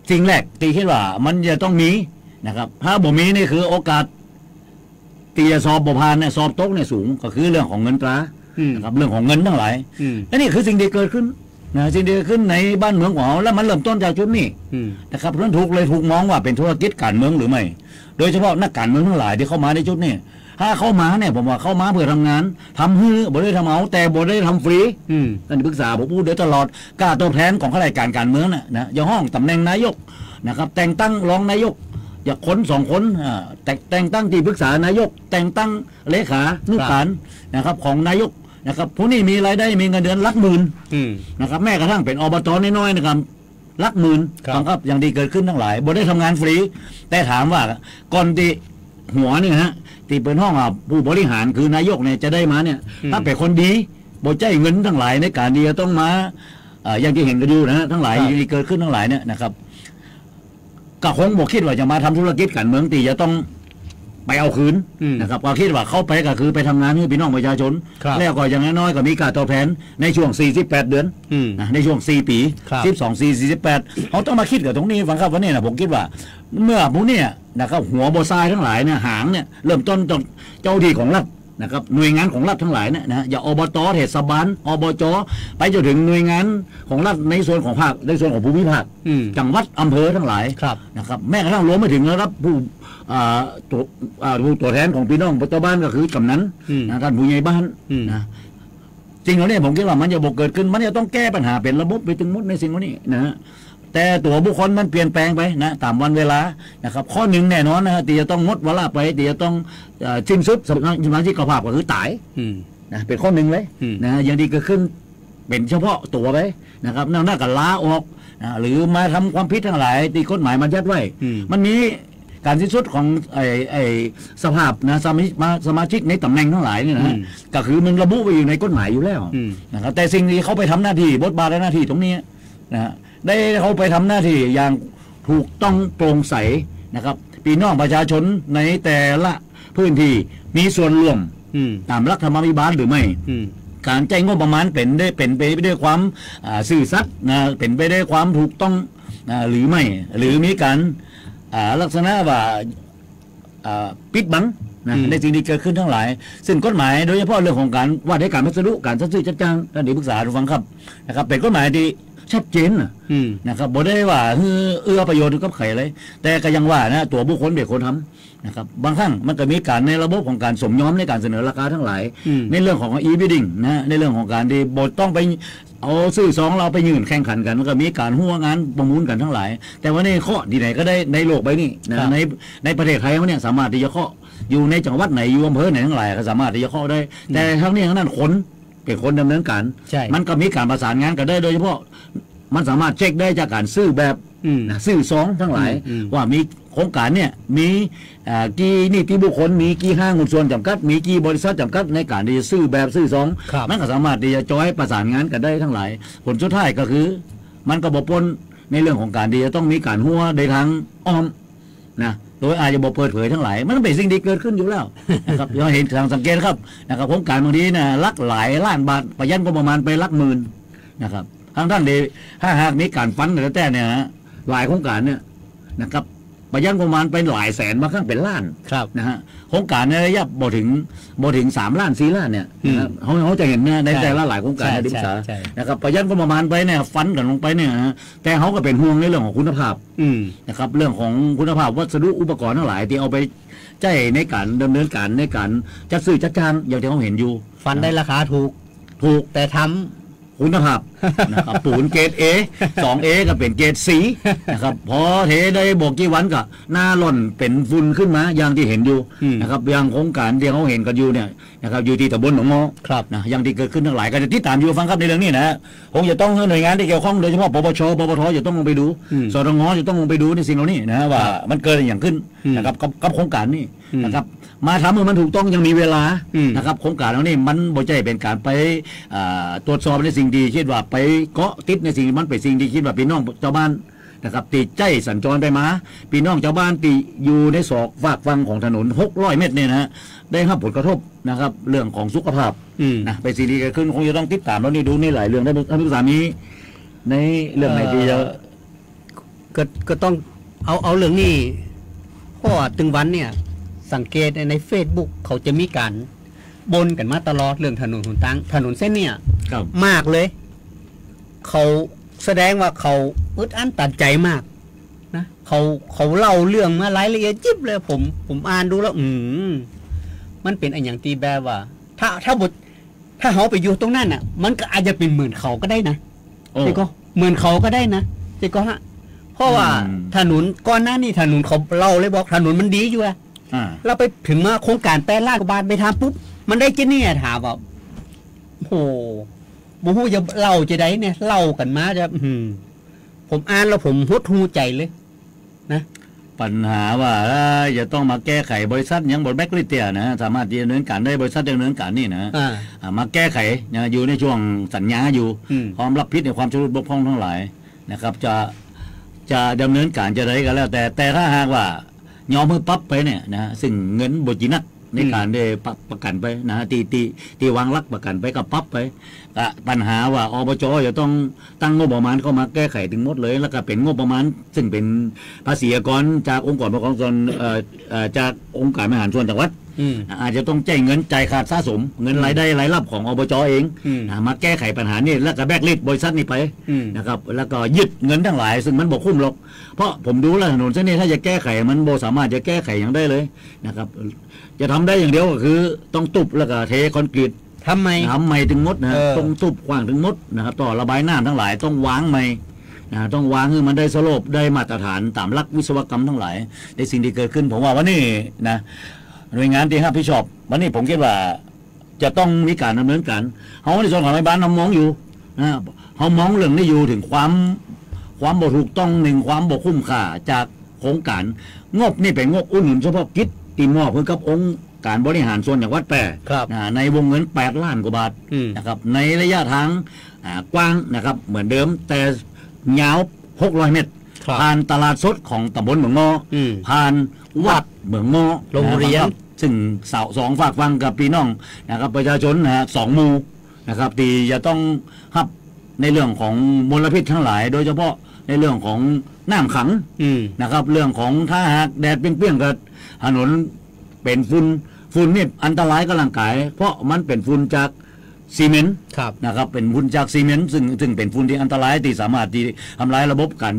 สิ่งแรกที่คิดว่ามันจะต้องมีนะครับถ้าบ่มีนี่คือโอกาสที่จะสอบบ่ผ่านเนี่ยสอบตกเนี่ยสูงก็คือเรื่องของเงินตรานะครับเรื่องของเงินทั้งหลายและนี่คือสิ่งที่เกิดขึ้นนะสิ่งที่เกิดขึ้นในบ้านเมืองของเราแล้วมันเริ่มต้นจากจุดนี้นะครับเพราะถูกมองว่าเป็นธุรกิจการเมืองหรือไม่โดยเฉพาะนักการเมืองทั้งหลายที่เข้ามาในจุดนี้ถ้าเข้ามาเนี่ยผมว่าเข้ามาเพื่อทำงานทำฮื้อบ่ได้ทำเอาแต่บ่ได้ทำฟรีท่านปรึกษาผมพูดโดยตลอดกล้าตัวแทนของข้าราชการการเมืองนะอย่าห้องตำแหน่งนายกนะครับแต่งตั้งรองนายกอย่าคน2คนแต่งตั้งที่ปรึกษานายกแต่งตั้งเลขานุการนะครับของนายกนะครับผู้นี้มีรายได้มีเงินเดือนหลักหมื่นนะครับแม้กระทั่งเป็นอบต.น้อยๆนะครับหลักหมื่นครับอย่างที่เกิดขึ้นทั้งหลายบ่ได้ทำงานฟรีแต่ถามว่าก่อนที่หัวเนี่ยฮะที่เป็นห้องผู้บริหารคือนายกเนี่ยจะได้มาเนี่ยถ้าเป็นคนดีบ่ใจเงินทั้งหลายในการดีต้องมาอย่างที่เห็นกันอยู่นะทั้งหลายที่เกิดขึ้นทั้งหลายเนี่ยนะครับก็คงบอกคิดว่าจะมาทำธุรกิจการเมืองตีจะต้อง ไปเอาคืนนะครับก็คิดว่าเข้าไปก็คือไปทำงานให้พี่น้องประชาชนแล้วก็อย่างน้อยๆก็มีการตอบแทนในช่วง48เดือนนะในช่วง4ปี12 4 48เขาต้องมาคิดกับตรงนี้ฟังครับวันนี้นะผมคิดว่าเมื่อพวกนี้นะครับหัวโบทรายทั้งหลายเนี่ยหางเนี่ยเริ่มต้นจากเจ้าที่ของรัฐนะครับหน่วยงานของรัฐทั้งหลายเนี่ยนะอย่าอบต.เทศบาลอบจ.ไปจนถึงหน่วยงานของรัฐในส่วนของภาคในส่วนของภูมิภาคจังหวัดอำเภอทั้งหลายนะครับแม้กระทั่งรวมไปถึงนะครับตัวแทนของพี่น้องประชาบ้านก็คือกำนันนะท่านผู้ใหญ่บ้านนะจริงแล้วเนี่ยผมคิดว่ามันจะเกิดขึ้นมันจะต้องแก้ปัญหาเป็นระบบไปถึงหมดในสิ่งนี้นะแต่ตัวบุคคลมันเปลี่ยนแปลงไปนะตามวันเวลานะครับข้อหนึ่งแน่นอนนะที่จะต้องงดเวลาไปที่จะต้องสิ้นสุดสมาชิกภาพก็คือตายนะเป็นข้อหนึ่งเลยนะอย่างดีเกิดขึ้นเป็นเฉพาะตัวไปนะครับน่ากับล้าออกหรือมาทำความผิดทั้งหลายที่กฎหมายมันยัดไว้มันมีการสิ้นสุดของไอ้สภาพนะสมาชิกในตำแหน่งทั้งหลายนี่นะก็คือมันระบุไว้อยู่ในกฎหมายอยู่แล้วนะครับแต่สิ่งที่เขาไปทำหน้าที่บทบาทและหน้าที่ตรงนี้นะได้เขาไปทำหน้าที่อย่างถูกต้องโปร่งใสนะครับพี่น้องประชาชนในแต่ละพื้นที่มีส่วนร่วมตามรัฐธรรมนูญหรือไม่การใช้งบประมาณเป็นไปด้วยความซื่อสัตย์นะเป็นไปด้วยความถูกต้องหรือไม่หรือมีการลักษณะว่าปิดบังนะในสิ่งที่เกิดขึ้นทั้งหลายซึ่งกฎหมายโดยเฉพาะเรื่องของการว่าด้วยการพัสดุการจัดซื้อจัดจ้างท่านที่ปรึกษาฟังครับนะครับเป็นกฎหมายที่ชัดเจนนะครับบ่ได้ว่าเอื้อประโยชน์กับใครเลยแต่ก็ยังว่านะตัวบุคคลเป็นคนทำนะครับบางครั้งมันก็มีการในระบบของการสมยอมในการเสนอราคาทั้งหลายในเรื่องของe-bidding นะในเรื่องของการที่บทต้องไปเอาซื้อสองเราไปยืนแข่งขันกันมันก็มีการหัวงานประมูลกันทั้งหลายแต่ว่าในข้อที่ไหนก็ได้ในโลกใบนี้นะในประเทศไทยเขาเนี่ยสามารถที่จะข้ออยู่ในจังหวัดไหนอยู่อำเภอไหนทั้งหลายก็สามารถที่จะข้อได้แต่ทั้งนี้ทั้งนั้นคนเป็นคนดำเนินการมันก็มีการประสานงานกันได้โดยเฉพาะมันสามารถเช็คได้จากการซื้อแบบซื้อซองทั้งหลายว่ามีโครงการเนี่ยมีกี่นิติบุคคลมีกี่ห้างหุ้นส่วนจำกัดมีกี่บริษัทจำกัดในการที่จะซื้อแบบซื้อซองมันก็สามารถที่จะจอยประสานงานกันได้ทั้งหลายผลสุดท้ายก็คือมันก็บ่ปนในเรื่องของการที่จะต้องมีการหัวในทางอ้อมนะโดยอาจจะบอกเปิดเผยทั้งหลายมันเป็นสิ่งที่เกิดขึ้นอยู่แล้วนะครับเราเห็นทางสังเกตครับนะครับโครงการบางทีนะลักหลายล้านบาทประหยัดก็ประมาณไปลักหมื่นนะครับทางด้านเดียถ้าหากมีการฟันแต่เนี่ยหลายโครงการเนี่ยนะครับประหยัดประมาณเป็นหลายแสนบางครั้งเป็นล้านนะฮะโครงการในระยะบ่ถึง3 ล้าน 4 ล้านเนี่ยเขาจะเห็นในแต่ละหลายโครงการในดิบสานะครับประหยัดก็ประมาณไปเนี่ยฟันกันลงไปเนี่ยแต่เขาก็เป็นห่วงในเรื่องของคุณภาพนะครับเรื่องของคุณภาพวัสดุอุปกรณ์ทั้งหลายที่เอาไปใช้ในการดำเนินการในการจัดซื้อจัดจ้างอย่างที่เขาเห็นอยู่ฟันได้ราคาถูกแต่ทำคุณภาพนะครับปูนเกรด A 2A ก็เป็นเกรด C นะครับพอเทได้บอกกี่วันก็หน้าหล่นเป็นฝุ่นขึ้นมาอย่างที่เห็นอยู่นะครับอย่างโครงการที่เขาเห็นกันอยู่เนี่ยนะครับอยู่ที่ตำบลหนองงอนะอย่างที่เกิดขึ้นทั้งหลายก็จะติดตามอยู่ฟังครับในเรื่องนี้นะคงจะต้องหน่วยงานที่เกี่ยวข้องโดยเฉพาะปปชปปทจะต้องลงไปดูสตงจะต้องลงไปดูในสิ่งเหล่านี้นะว่ามันเกิดอย่างขึ้นนะครับกับโครงการนี้นะครับมาทำเมื่อมันถูกต้องยังมีเวลานะครับโครงการเหล่านี้มันบ่ใช่เป็นการไปตรวจสอบในสิ่งที่คิดว่าไปเกาะติดในสิ่งมันเป็นสิ่งที่คิดว่าพี่น้องชาวบ้านนะครับติดใจสัญจรไปมาพี่น้องชาวบ้านที่อยู่ในศอกฝากฟังของถนน600 เมตรเนี่ยนะได้รับผลกระทบนะครับเรื่องของสุขภาพนะไปสิ่งที่เกิดขึ้นคงจะต้องติดตามแล้วนี่ดูนี่หลายเรื่องได้ท่านผู้สามีในเรื่องไหนดีก็ต้องเอาเรื่องนี้เพราะตึงวันเนี่ยสังเกตใน Facebook เขาจะมีการบนกันมาตลอดเรื่องถนนหนทางถนนเส้นเนี่ยมากเลยเขาแสดงว่าเขาอึดอั้นตันใจมากนะเขาเล่าเรื่องมารายละเอียดยิบเลยผมอ่านดูแล้วมันเป็นอย่างตีแบบว่าถ้าเขาไปอยู่ตรงนั้นน่ะมันก็อาจจะเป็นหมื่นเขาก็ได้นะใช่ก็หมื่นเขาก็ได้นะใช่ก็ฮะเพราะว่าถนนก่อนหน้านี้ถนนเขาเล่าเลยบอกถนนมันดีอยู่อะเราไปถึงมาโครงการ8 ล้านกว่าบาทไปทำปุ๊บมันได้จะเนี่ยถามว่าโอ้บูฮูจะเล่าจะได้เนี่ยเล่ากันมาจะผมอ่านแล้วผมหดหูใจเลยนะปัญหาว่าจะต้องมาแก้ไขบริษัทยังบทแบล็คลิสต์นะสามารถดำเนินการได้บริษัทดำเนินการนี่นะมาแก้ไขอยู่ในช่วงสัญญาอยู่พร้อมรับผิดในความชำรุดบกพร่องทั้งหลายนะครับจะดำเนินการจะได้กันแล้วแต่ถ้าหากว่า ยอมเพื่อปั๊บไปเนี่ยนะซึ่งเงินบจีนักในการได้ประกันไปนะตีวางลักประกันไปกับปั๊บไปปัญหาว่าอบจจะต้องตั้งงบประมาณเข้ามาแก้ไขถึงหมดเลยแล้วก็เป็นงบประมาณซึ่งเป็นภาษีอากรจากองค์กรปกครองส่วนจากองค์การบริหารส่วนจังหวัดอาจจะต้องจ่ายเงินจ่ายขาดสะสมเงินรายได้รายรับของอบจเองมาแก้ไขปัญหานี่แล้วก็แบกลิสต์บริษัทนี้ไปนะครับแล้วก็ยึดเงินทั้งหลายซึ่งมันบ่คุ้มหรอกเพราะผมดูแล้วถนนเส้นนี้ถ้าจะแก้ไขมันบ่สามารถจะแก้ไขอย่างได้เลยนะครับจะทำได้อย่างเดียวก็คือต้องตุบแล้วก็เทคอนกรีตทำไมถึงมดนะต้องตุบกว้างถึงมดนะครับต่อระบายน้ำทั้งหลายต้องวางใหม่ต้องวางให้มันได้สโลปได้มาตรฐานตามหลักวิศวกรรมทั้งหลายในสิ่งที่เกิดขึ้นผมว่าวันนี้นะหน่วยงานที่รับผิดชอบวันนี้ผมคิดว่าจะต้องมีการดำเนินการเขาในส่วนของรัฐบาลมองอยู่นะเขามองเรื่องนี้อยู่ถึงความบ่ถูกต้องหนึ่งความบ่คุ้มค่าจากโครงการงบนี่เป็นงบอุดหนุนเฉพาะกิจตีมอบเพื่อกับองค์การบริหารส่วนจังหวัดแปรในวงเงิน8 ล้านกว่าบาทนะครับในระยะทางกว้างนะครับเหมือนเดิมแต่ยาว600 เมตรผ่านตลาดสดของตำบลเหมืองงอผ่านวัดเหมืองงอโรงเรียนซึ่งสองฝากฟังกับพี่น้องนะครับประชาชน2 หมู่นะครับที่จะต้องรับในเรื่องของมลพิษทั้งหลายโดยเฉพาะในเรื่องของน้ำขังนะครับเรื่องของถ้าหากแดดเปรี้ยงๆกับถนนเป็นฝุ่นนี่อันตรายกับร่างกายเพราะมันเป็นฝุ่นจากซีเมนต์นะครับเป็นฝุ่นจากซีเมนต์ซึ่งเป็นฝุ่นที่อันตรายที่สามารถที่ทำลายระบบการ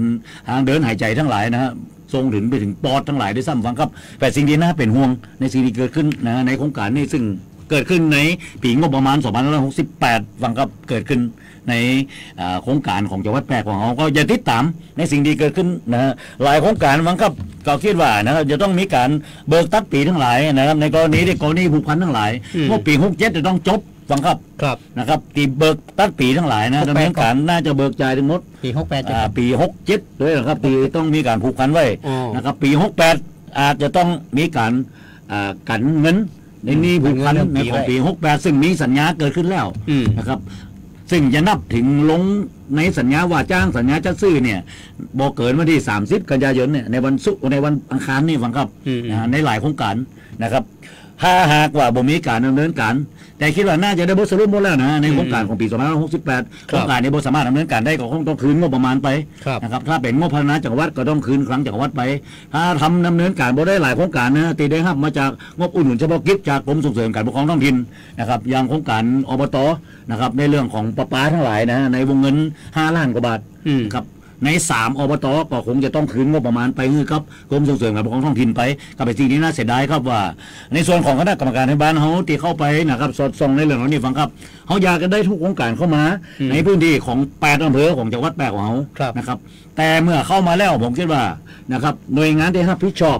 ทางเดินหายใจทั้งหลายนะฮะส่งถึงไปถึงปอดทั้งหลายด้วยซ้ำฟังครับแต่สิ่งที่น่าเป็นห่วงในสิ่งที่เกิดขึ้นนะในโครงการนี้ซึ่งเกิดขึ้นในปีงบประมาณ2568ฟังครับเกิดขึ้นในโครงการของจังหวัดแพร่ของเราก็อย่าติดตามในสิ่งที่เกิดขึ้นนะฮะหลายโครงการฟังครับก็คิดว่านะครับจะต้องมีการเบิกตัดปีทั้งหลายนะครับในกรณีผูกพันทั้งหลายงบปี67จะต้องจบฟังครับนะครับตีเบิกตัดปีทั้งหลายนะดำเนินการน่าจะเบิกจ่ายทั้งหมดปี68ปี67ด้วยนะครับปีต้องมีการผูกพันไว้นะครับปี68อาจจะต้องมีการกันเงินในนี้ผูกพันในของปี68ซึ่งมีสัญญาเกิดขึ้นแล้วนะครับซึ่งจะนับถึงลงในสัญญาว่าจ้างสัญญาจัดซื้อเนี่ยบอกเกินวันที่30 กันยายนเนี่ยในวันอังคารนี่ฟังครับในหลายโครงการนะครับถ้าหากว่าบ่มีการดำเนินการแต่คิดว่าน่าจะได้บทสรุปหมดแล้วนะในโครงการของปี2568โครงการนี้บ่สามารถดำเนินการได้ก็คงต้องคืนงบประมาณไปนะครับถ้าเป็นงบพัฒนาจังหวัดก็ต้องคืนครั้งจังหวัดไปถ้าทำดำเนินการบ่ได้หลายโครงการนะตีได้รับมาจากงบอุดหนุนเฉพาะกิจจากกรมส่งเสริมการปกครองท้องถิ่นนะครับอย่างโครงการอบตนะครับในเรื่องของประปาทั้งหลายนะในวงเงิน5 ล้านกว่าบาทครับใน3อบตก็คงจะต้องคืนงบประมาณไปครับกรมส่งเสริมการปกครองท้องถิ่นไปก็เป็นสิ่งที่น่าเสียดายครับว่าในส่วนของคณะกรรมการในบ้านเขาที่เข้าไปนะครับสอดส่องในเรื่องนี้ฟังครับเขาอยากจะได้ทุกโครงการเข้ามาในพื้นที่ของ8 อำเภอของจังหวัดแปรของเขานะครับแต่เมื่อเข้ามาแล้วผมคิดว่านะครับหน่วยงานที่รับผิดชอบ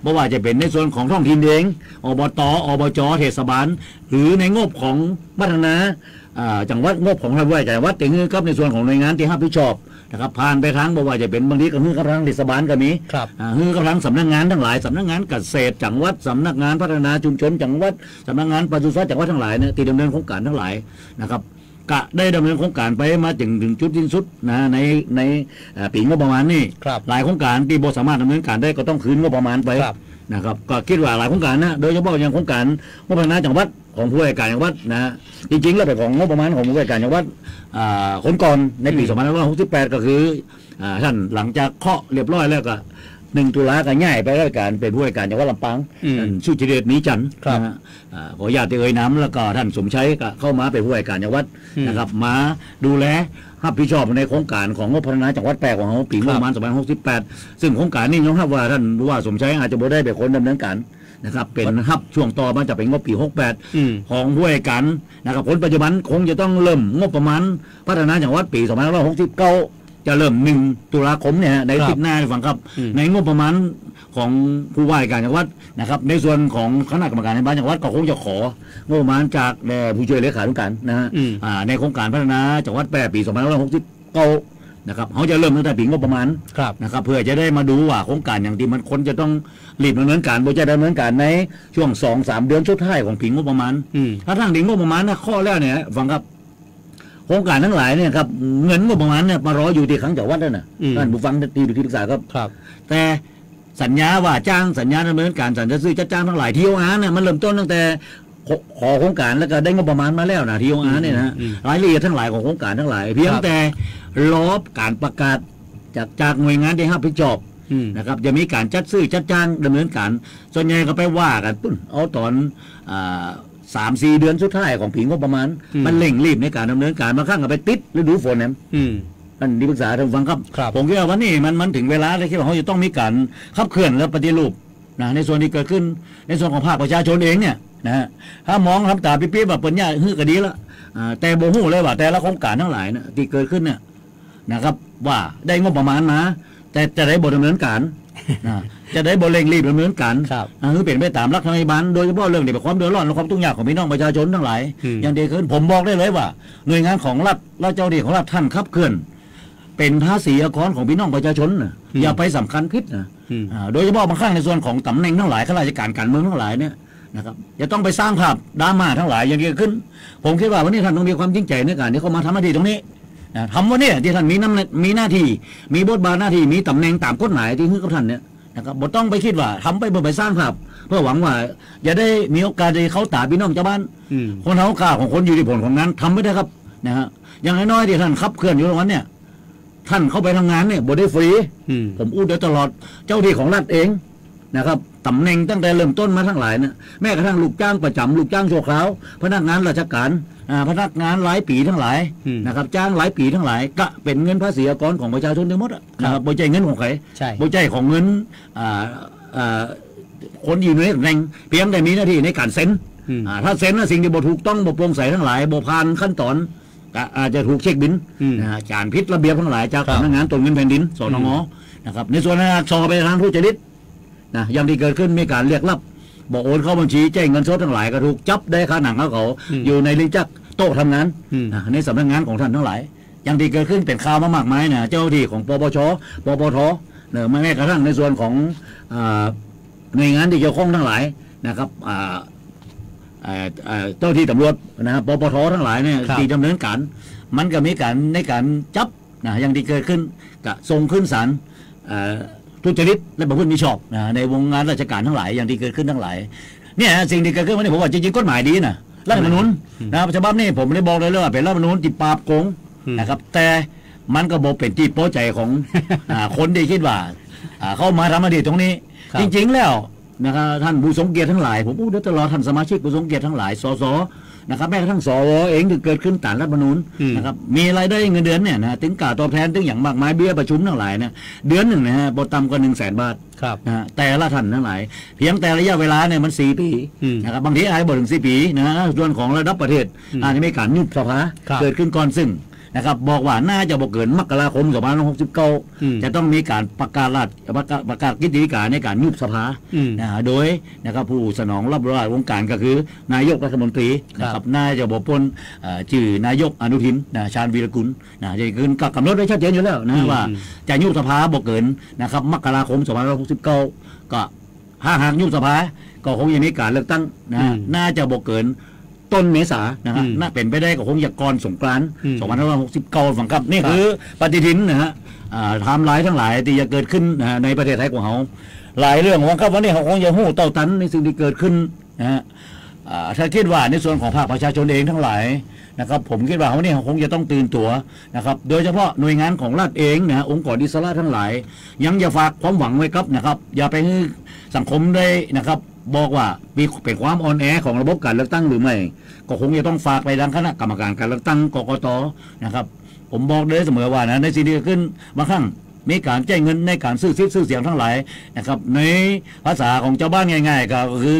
ไม่ว่าจะเป็นในส่วนของท้องถิ่นเองอบตอบจเทศบาลหรือในงบของพัฒนาจังหวัดงบของรัฐจังหวัดถึงครับในส่วนของหน่วยงานที่รับผิดชอบนะครับผ่านไปทางบอกว่าจะเป็นบางทีก็ฮือกับทางเทศบาลก็มีฮือกับทางสำนักงานทั้งหลายสำนักงานเกษตรจังหวัดสำนักงานพัฒนาชุมชนจังหวัดสำนักงานปศุสัตว์จังหวัดทั้งหลายเนี่ยที่ดำเนินโครงการทั้งหลายนะครับกะได้ดำเนินโครงการไปมาถึงจุดสิ้นสุดนะในปีงบประมาณนี่หลายโครงการที่บ่สามารถดำเนินการได้ก็ต้องคืนงบประมาณไปนะครับก็คิดว่าหลายโครงการนะโดยเฉพาะอย่างโครงการงบพัฒนาจังหวัดของผู้ว่าการจังหวัดนะจริงๆแล้วเป็นของงบประมาณของผู้ว่าการจังหวัดคนก่อนในปี2568ก็คือท่านหลังจากเคาะเรียบร้อยแล้วก็1 ตุลาก็ง่ายไปแล้วการเป็นผู้ว่าการจังหวัดลำปางสุจิเดชมีจันทร์ขอญาติเอ่ยน้ำแล้วก็ท่านสมชัยก็เข้ามาเป็นผู้ว่าการจังหวัดนะครับมาดูแลรับผิดชอบในโครงการของงบพัฒนาจังหวัดแปรของเขาปีงบประมาณ2568ซึ่งโครงการนี้ยอมรับว่าท่านผู้ว่าสมชัยอาจจะบ่ได้เป็นคนดำเนินการนะครับเป็นฮับช่วงต่อมาจะเป็นงบปี68ของผู้ว่าการนะครับผลปัจจุบันคงจะต้องเริ่มงบประมาณพัฒนาจังหวัดปี2569จะเริ่ม1 ตุลาคมเนี่ยในติดหน้าฟังครับในงบประมาณของผู้ว่าการจังหวัดนะครับในส่วนของคณะกรรมการในบ้านจังหวัดก็คงจะของบประมาณจากผู้ช่วยเลขาธิการนะฮะในโครงการพัฒนาจังหวัดแปรปี2569นะครับเขาจะเริ่มตั้งแต่ปีงบประมาณนะครับเพื่อจะได้มาดูว่าโครงการอย่างที่มันคนจะต้องรีบดำเนินการโดยจะดำเนินการในช่วง 2-3 เดือนสุดท้ายของปีงบประมาณถ้าทางถึงงบประมาณนะข้อแล้วเนี่ยฟังครับโครงการทั้งหลายเนี่ยครับเงินงบประมาณเนี่ยมารออยู่ที่ครั้งจังหวัดนั่นน่ะท่านผู้ฟังที่ปรึกษาครับแต่ สัญญาว่าจ้างสัญญาดำเนินการสัญญาซื้อจัดจ้างทั้งหลายที่TORเนี่ยมันเริ่มต้นตั้งแต่ขอโครงการแล้วก็ได้งบประมาณมาแล้วนะTORเนี่ยนะรายละเอียดทั้งหลายของโครงการทั้งหลายเพียงแต่รอการประกาศจากหน่วยงานที่รับผิดชอบนะครับจะมีการจัดซื้อจัดจ้างดำเนินการส่วนใหญ่ก็ไปว่ากันปุ้นเอาตอน3-4 เดือนสุดท้ายของปีงบประมาณมันเร่งรีบในการดำเนินการมาข้างก็ไปติดฤดูฝนเนี่ยท่านที่ปรึกษาท่านฟังครับผมคิดว่าวันนี้มันถึงเวลาที่เขาจะต้องมีการขับเคลื่อนและปฏิรูปนะในส่วนที่เกิดขึ้นในส่วนของภาคประชาชนเองเนี่ยนะถ้ามองทำตาปิ๊บๆแบบปัญญาฮือก็ดีแล้วแต่โบหูเลยว่าแต่ละโครงการทั้งหลายนะที่เกิดขึ้นเนี่ยนะครับว่าได้งบประมาณมาแต่จะได้บทดำเนินการจะได้บทเร่งรีบดำเนินการคือเปลี่ยนไปตามรัฐธรรมนูญโดยเฉพาะเรื่องเกี่ยวกับความเดือดร้อนและความทุกข์ยากของพี่น้องประชาชนทั้งหลายอย่างเดียวขึ้นผมบอกได้เลยว่าหน่วยงานของรัฐและเจ้าหน้าที่ของรัฐท่านขับเคลื่อนเป็นภาษีอากรของพี่น้องประชาชนอย่าไปสำคัญผิดนะโดยเฉพาะบางครั้งในส่วนของตำแหน่งทั้งหลายข้าราชการการเมืองทั้งหลายเนี่ยนะครับจะต้องไปสร้างภาพดราม่าทั้งหลายอย่างเดียวขึ้นผมคิดว่าวันนี้ท่านต้องมีความจริงใจในการที่เขามาทำหน้าที่ตรงนี้ทำว่าเนี่ยที่ท่านมีหน้าที่มีบทบาทหน้าที่มีตำแหน่งตามกฎหมายที่ให้กับท่านเนี่ยนะครับบ่ต้องไปคิดว่าทำไปเพื่อไปสร้างภาพเพื่อหวังว่าจะได้มีโอกาสได้เข้าตาพี่น้องชาวบ้านคนเขาข่าวของคนอยู่ในผลของงานทำไม่ได้ครับนะฮะอย่างน้อยๆที่ท่านขับเคลื่อนอยู่ตรงนั้นเนี่ยท่านเข้าไปทำงานเนี่ยบ่ได้ฟรีผมอู้เดี๋ยวตลอดเจ้าที่ของรัฐเองนะครับตำแหน่งตั้งแต่เริ่มต้นมาทั้งหลายนะแม้กระทั่งลูกจ้างประจำลูกจ้างชั่วคราวพนักงานราชการพนักงานหลายปีทั้งหลายนะครับจ้างหลายปีทั้งหลายก็เป็นเงินภาษีอากรของประชาชนทั้งหมดนะครับบ่ใช่เงินของใครบ่ใช่ของเงินคนอยู่ในตำแหน่งเพียงแต่มีหน้าที่ในการเซ็นถ้าเซ็นสิ่งที่บ่ถูกต้องบ่โปร่งใสทั้งหลายบ่ผ่านขั้นตอนอาจจะถูกเช็คบินการผิดระเบียบทั้งหลายจากสำนักงานตรวจเงินแผ่นดินสนง.นะครับในส่วนสอบไปทางทุจริตนะอย่างที่เกิดขึ้นมีการเรียกรับบอกโอนเข้าบัญชีแจ้งเงินสดทั้งหลายก็ถูกจับได้ค่าหนังเขาอยู่ในลิ้นจักโต๊ะทำงานในสำนักงานของท่านทั้งหลายอย่างที่เกิดขึ้นเป็นข่าวมามากมายนะเจ้าหน้าที่ของปปช.ปปท.เนี่ยแม้กระทั่งในส่วนของหน่วยงานที่เกี่ยวข้องทั้งหลายนะครับเจ้าที่ตำรวจนะปปท.ทั้งหลายเนี่ยที่ดำเนินการมันก็มีการในการจับนะอย่างที่เกิดขึ้นก็ส่งขึ้นศาลทุจริตและประพฤติมิชอบในวงงานราชการทั้งหลายอย่างที่เกิดขึ้นทั้งหลายเนี่ยสิ่งที่เกิดขึ้นวันนี้ผมว่าจริงๆกฎหมายดีนะรัฐธรรมนูญนะครับฉบับนี้ผมได้บอกเลยว่าเป็นรัฐธรรมนูญที่ปราบโกงนะครับแต่มันก็บอกเป็นที่พอใจของคนที่คิดว่าเข้ามาทำหน้าที่ตรงนี้จริงๆแล้วนะครับท่านผู้ทรงเกียรติทั้งหลายผมพูดตลอดท่านสมาชิกผู้ทรงเกียรติทั้งหลายสสนะครับแม้กระทั่งสวเองที่เกิดขึ้นตามรัฐธรรมนูญนะครับมีรายได้เงินเดือนเนี่ยนะถึงค่าตอบแทนถึงอย่างมากมายเบี้ยประชุมทั้งหลายเนี่ยเดือนหนึ่งนะฮะบ่ต่ำกว่า100,000 บาทนะแต่ละท่านทั้งหลายเพียงแต่ระยะเวลาเนี่ยมัน4 ปีนะครับบางทีอาจจะบ่ถึง4 ปีนะส่วนของระดับประเทศอาจจะมีการยุบสภาเกิดขึ้นก่อนซึ่งนะครับบอกว่าน่าจะบ่เกินมกราคม2569จะต้องมีการประกาศกิจการในการยุบสภาโดยนะครับผู้สนองรับราชวงการก็คือนายกรัฐมนตรีนะครับน่าจะบ่พ้นชื่อนายกอนุทินชาญวีรกุลจะเกินกำหนดไว้ชัดเจนอยู่แล้วนะว่าจะยุบสภาบ่เกินนะครับมกราคม2569ก็หากยุบสภาก็คงจะมีการเลือกตั้งน่าจะบ่เกินต้นเมษายนนะครับน่าเป็นไปได้ก็คงจะก่อนสงกรานต์2569ฝังครับนี่คือปฏิทินนะฮะไทม์ไลน์ทั้งหลายที่จะเกิดขึ้นในประเทศไทยของเราหลายเรื่องของครับวันนี้เขาคงจะหู้เต่าตันในสิ่งที่เกิดขึ้นนะฮะถ้าคิดว่าในส่วนของภาคประชาชนเองทั้งหลายนะครับผมคิดว่าวันนี้เขาคงจะต้องตื่นตัวนะครับโดยเฉพาะหน่วยงานของรัฐเองนะองค์กรอิสระทั้งหลายยังอย่าฝากความหวังไว้ครับนะครับอย่าไปให้สังคมได้นะครับบอกว่ามีเป็นความอ่อนแอของระบบการเลือกตั้งหรือไม่ก็คงจะต้องฝากไปดังคณะกรรมการการเลือกตั้งกกต.นะครับผมบอกเลยเสมอว่านะในสิ่งที่เกิดขึ้นบางครั้งมีการแจ้งเงินในการซื้อเสียงทั้งหลายนะครับในภาษาของชาวบ้านง่ายๆก็คือ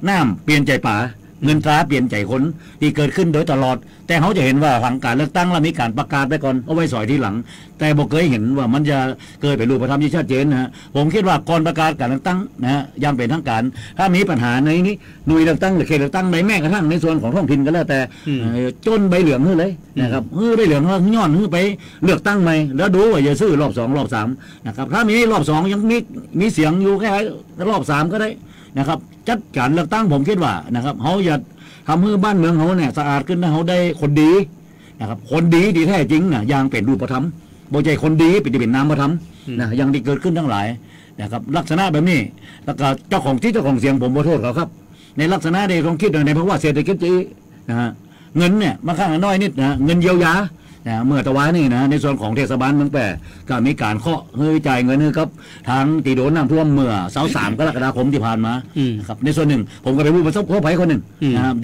น้ำเปลี่ยนใจป่าเงินตราเปลี่ยนใจคนที่เกิดขึ้นโดยตลอดแต่เขาจะเห็นว่าหลังการเลือกตั้งแล้วมีการประกาศไปก่อนเอาไว้สอยทีหลังแต่บอกเคยเห็นว่ามันจะเกิดเป็นรูปธรรมที่ชัดเจนนะฮะผมคิดว่าก่อนประกาศการเลือกตั้งนะฮะยังเป็นทางการถ้ามีปัญหาในนี้หน่วยเลือกตั้งหรือเขตเลือกตั้งในแม้กระทั่งในส่วนของท้องถิ่นก็แล้วแต่จนใบเหลืองเลยนะครับใบเหลืองย้อนไปเลือกตั้งใหม่แล้วดูว่าจะซื้อรอบ2รอบ3นะครับถ้ามีรอบ2ยังมีเสียงอยู่แค่รอบ3ก็ได้นะครับจัดการเลือกตั้งผมคิดว่านะครับเขาจะทำให้บ้านเมืองเขาเนี่ยสะอาดขึ้นนะเขาได้คนดีนะครับคนดีที่แท้จริงนะอย่างเป็นรูปธรรม บ่ใจคนดีเป็นนามธรรมนะยังที่เกิดขึ้นทั้งหลายนะครับลักษณะแบบนี้แล้วก็เจ้าของที่เจ้าของเสียงผมขอโทษเขาครับในลักษณะใดต้องคิดในเพราะว่าเศรษฐกิจนะฮะเงินเนี่ยมาข้างน้อยนิดนะเงินเยียวยาเมื่อตะวันนี่นะในส่วนของเทศบาลเมืองแปรก็มีการเคาะจ่ายเงินครับทางตีโดนน้ำท่วมเมื่อ3 กรกฎาคมที่ผ่านมาครับในส่วนหนึ่งผมก็ไปผู้ประสบภัยคนหนึ่งนะครับ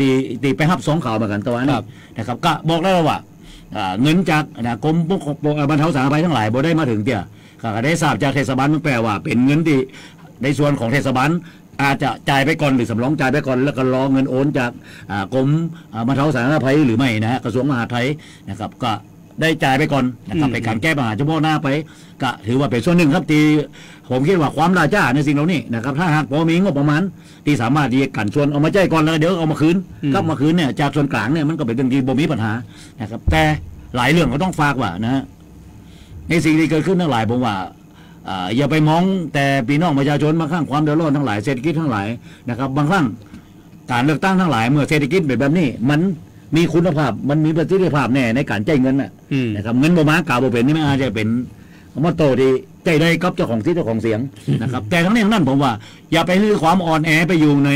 ดีไปรับ2 ข่าวเหมือนกันตะวันนี่นะครับก็บอกได้แล้วว่าเงินจากกรมบรรเทาสาธารณภัยทั้งหลายบ่ได้มาถึงเตี่ยก็ได้ทราบจากเทศบาลเมืองแปรว่าเป็นเงินที่ในส่วนของเทศบาลอาจจะจ่ายไปก่อนหรือสำรองจ่ายไปก่อนแล้วก็รอเงินโอนจากกรมบรรเทาสาธารณภัยหรือไม่นะฮะกระทรวงมหาดไทยนะครับก็ได้จ่ายไปก่อนนะครับเป็นการแก้ปัญหาเฉพาะหน้าไปก็ถือว่าเป็นส่วนหนึ่งครับที่ผมคิดว่าความล่าช้าในสิ่งเหล่านี้นะครับถ้าหากพอมีงบประมาณที่สามารถที่จะกันชวนเอามาจ่ายก่อนแล้วเดี๋ยวเอามาคืนก็มาคืนเนี่ยจากส่วนกลางเนี่ยมันก็เป็นเรื่องที่บ่มีปัญหานะครับแต่หลายเรื่องก็ต้องฝากว่านะในสิ่งที่เกิดขึ้นทั้งหลายผมว่าอย่าไปมองแต่พี่น้องประชาชนบางครั้งความเดือดร้อนทั้งหลายเศรษฐกิจทั้งหลายนะครับบางครั้งการเลือกตั้งทั้งหลายเมื่อเศรษฐกิจแบบนี้มันมีคุณภาพมันมีประสิทธิภาพแน่ในการจ่ายเงินนะครับเงินบ่มากาบ่เป็นนี่ไม่อาจจะเป็นมอตโต้ที่ใจได้กับเจ้าของที่เจ้าของเสียงนะครับแต่ทั้งนี้ทั้งนั้นผมว่าอย่าไปลื้อความอ่อนแอไปอยู่ใน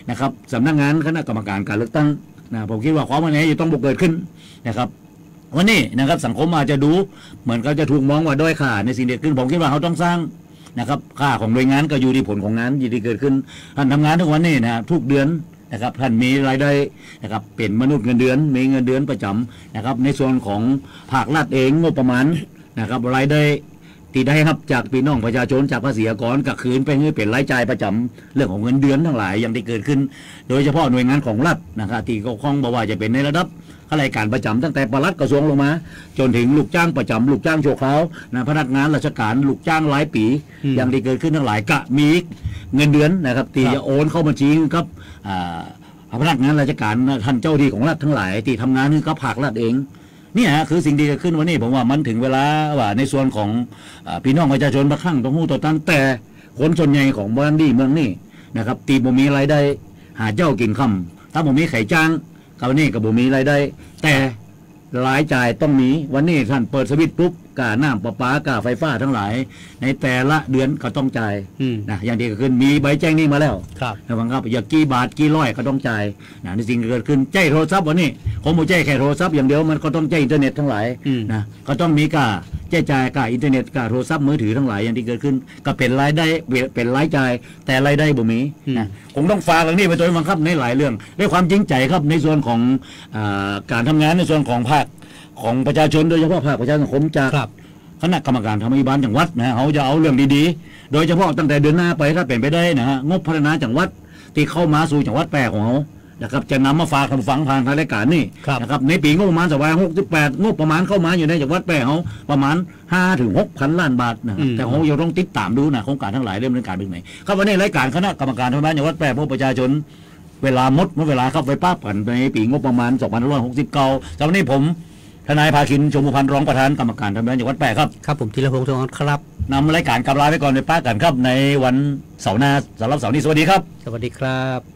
นะครับสำนักงานคณะกรรมการการเลือกตั้งนะผมคิดว่าความอ่อนแอจะต้องเกิดขึ้นนะครับวันนี้นะครับสังคมอาจจะดูเหมือนเขาจะถูกมองว่าด้อยค่าในสิ่งที่เกิดขึ้นผมคิดว่าเขาต้องสร้างนะครับค่าของหน่วยงานก็อยู่ที่ผลของงานที่เกิดขึ้นท่านทำงานทุกวันนี้นะทุกเดือนนะครับท่านมีรายได้นะครับเป็นมนุษย์เงินเดือนมีเงินเดือนประจำนะครับในส่วนของภาครัฐเองงบประมาณนะครับรายได้ที่ได้ครับจากพี่น้องประชาชนจากภาษีอากรกับคืนไปให้เป็นรายจ่ายประจำเรื่องของเงินเดือนทั้งหลายอย่างที่เกิดขึ้นโดยเฉพาะหน่วยงานของรัฐนะครับที่เกี่ยวข้องบอกว่าจะเป็นในระดับข้าราชการประจำตั้งแต่ปลัดกระทรวงลงมาจนถึงลูกจ้างประจำลูกจ้างชั่วคราวนะพนักงานราชการลูกจ้างหลายปีอย่างที่เกิดขึ้นทั้งหลายก็มีเงินเดือนนะครับที่จะโอนเข้าบัญชีครับพนักงานราชการท่านเจ้าที่ของรัฐทั้งหลายที่ทำงานกับภาครัฐเองนี่ฮะคือสิ่งที่เกิดขึ้นวันนี้ผมว่ามันถึงเวลาว่าในส่วนของพี่น้องประชาชนบางครั้งต้องหู้ต่อตั้งแต่คนส่วนใหญ่ของบ้านดีเมืองนี่นะครับตีบ่มีรายได้หาเจ้ากินค่ำถ้าบ่มีไข่จ้างกับวันนี้กับบ่มีรายได้แต่รายจ่ายต้องมีวันนี้ท่านเปิดสวิตช์ปุ๊บกาน้ำประปากาไฟฟ้าทั้งหลายในแต่ละเดือนก็ต้องจ่ายนะอย่างที่เกิดขึ้นมีใบแจ้งนี่มาแล้วนะครับอย่ากี่บาทกี่ร้อยก็ต้องจ่ายนะในสิ่งที่เกิดขึ้นใจโทรศัพท์วันนี้ผมไม่ใช่แค่โทรศัพท์อย่างเดียวมันก็ต้องใจอินเทอร์เน็ตทั้งหลายนะก็ต้องมีกาจ่ายกาอินเทอร์เน็ตกาโทรศัพท์มือถือทั้งหลายอย่างที่เกิดขึ้นก็เป็นรายได้เป็นรายจ่ายแต่รายได้บ่มีนะผมต้องฝากเรื่องนี้ไปตัวบังคับในหลายเรื่องด้วยความจริงใจครับในส่วนของการทำงานในส่วนของภาคของประชาชนโดยเฉพาะภาคประชาสังคมจากคณะกรรมการธรรมบาลจังหวัดนะเขาจะเอาเรื่องดีๆโดยเฉพาะตั้งแต่เดือนหน้าไปถ้าเป็นไปได้นะฮะงบพัฒนาจังหวัดที่เข้ามาสู่จังหวัดแปรของเขานะครับจะนำมาฝากคำฟังผ่านทางรายการนี่นะครับในปีงบประมาณ2568งบประมาณเข้ามาอยู่ในจังหวัดแปรเขาประมาณ5-6,000 ล้านบาทนะครับแต่เขายังต้องติดตามดูนะโครงการทั้งหลายเริ่มดำเนินการเป็นไงครับวันนี้รายการคณะกรรมการธรรมบาลจังหวัดแปรพวกประชาชนเวลาหมดเวลาเข้าไปป้าผ่านในปีงบประมาณ2569จากวันนี้ผมทนายภาคินชมพูพันธ์รองประธานกรรมการทำงานจังหวัดแปรครับครับผมธีรพงษ์ทองครับนำรายการกลับลาไปก่อนไปป้ากันครับในวันเสาร์หน้าสำหรับเสาร์นี้สวัสดีครับสวัสดีครับ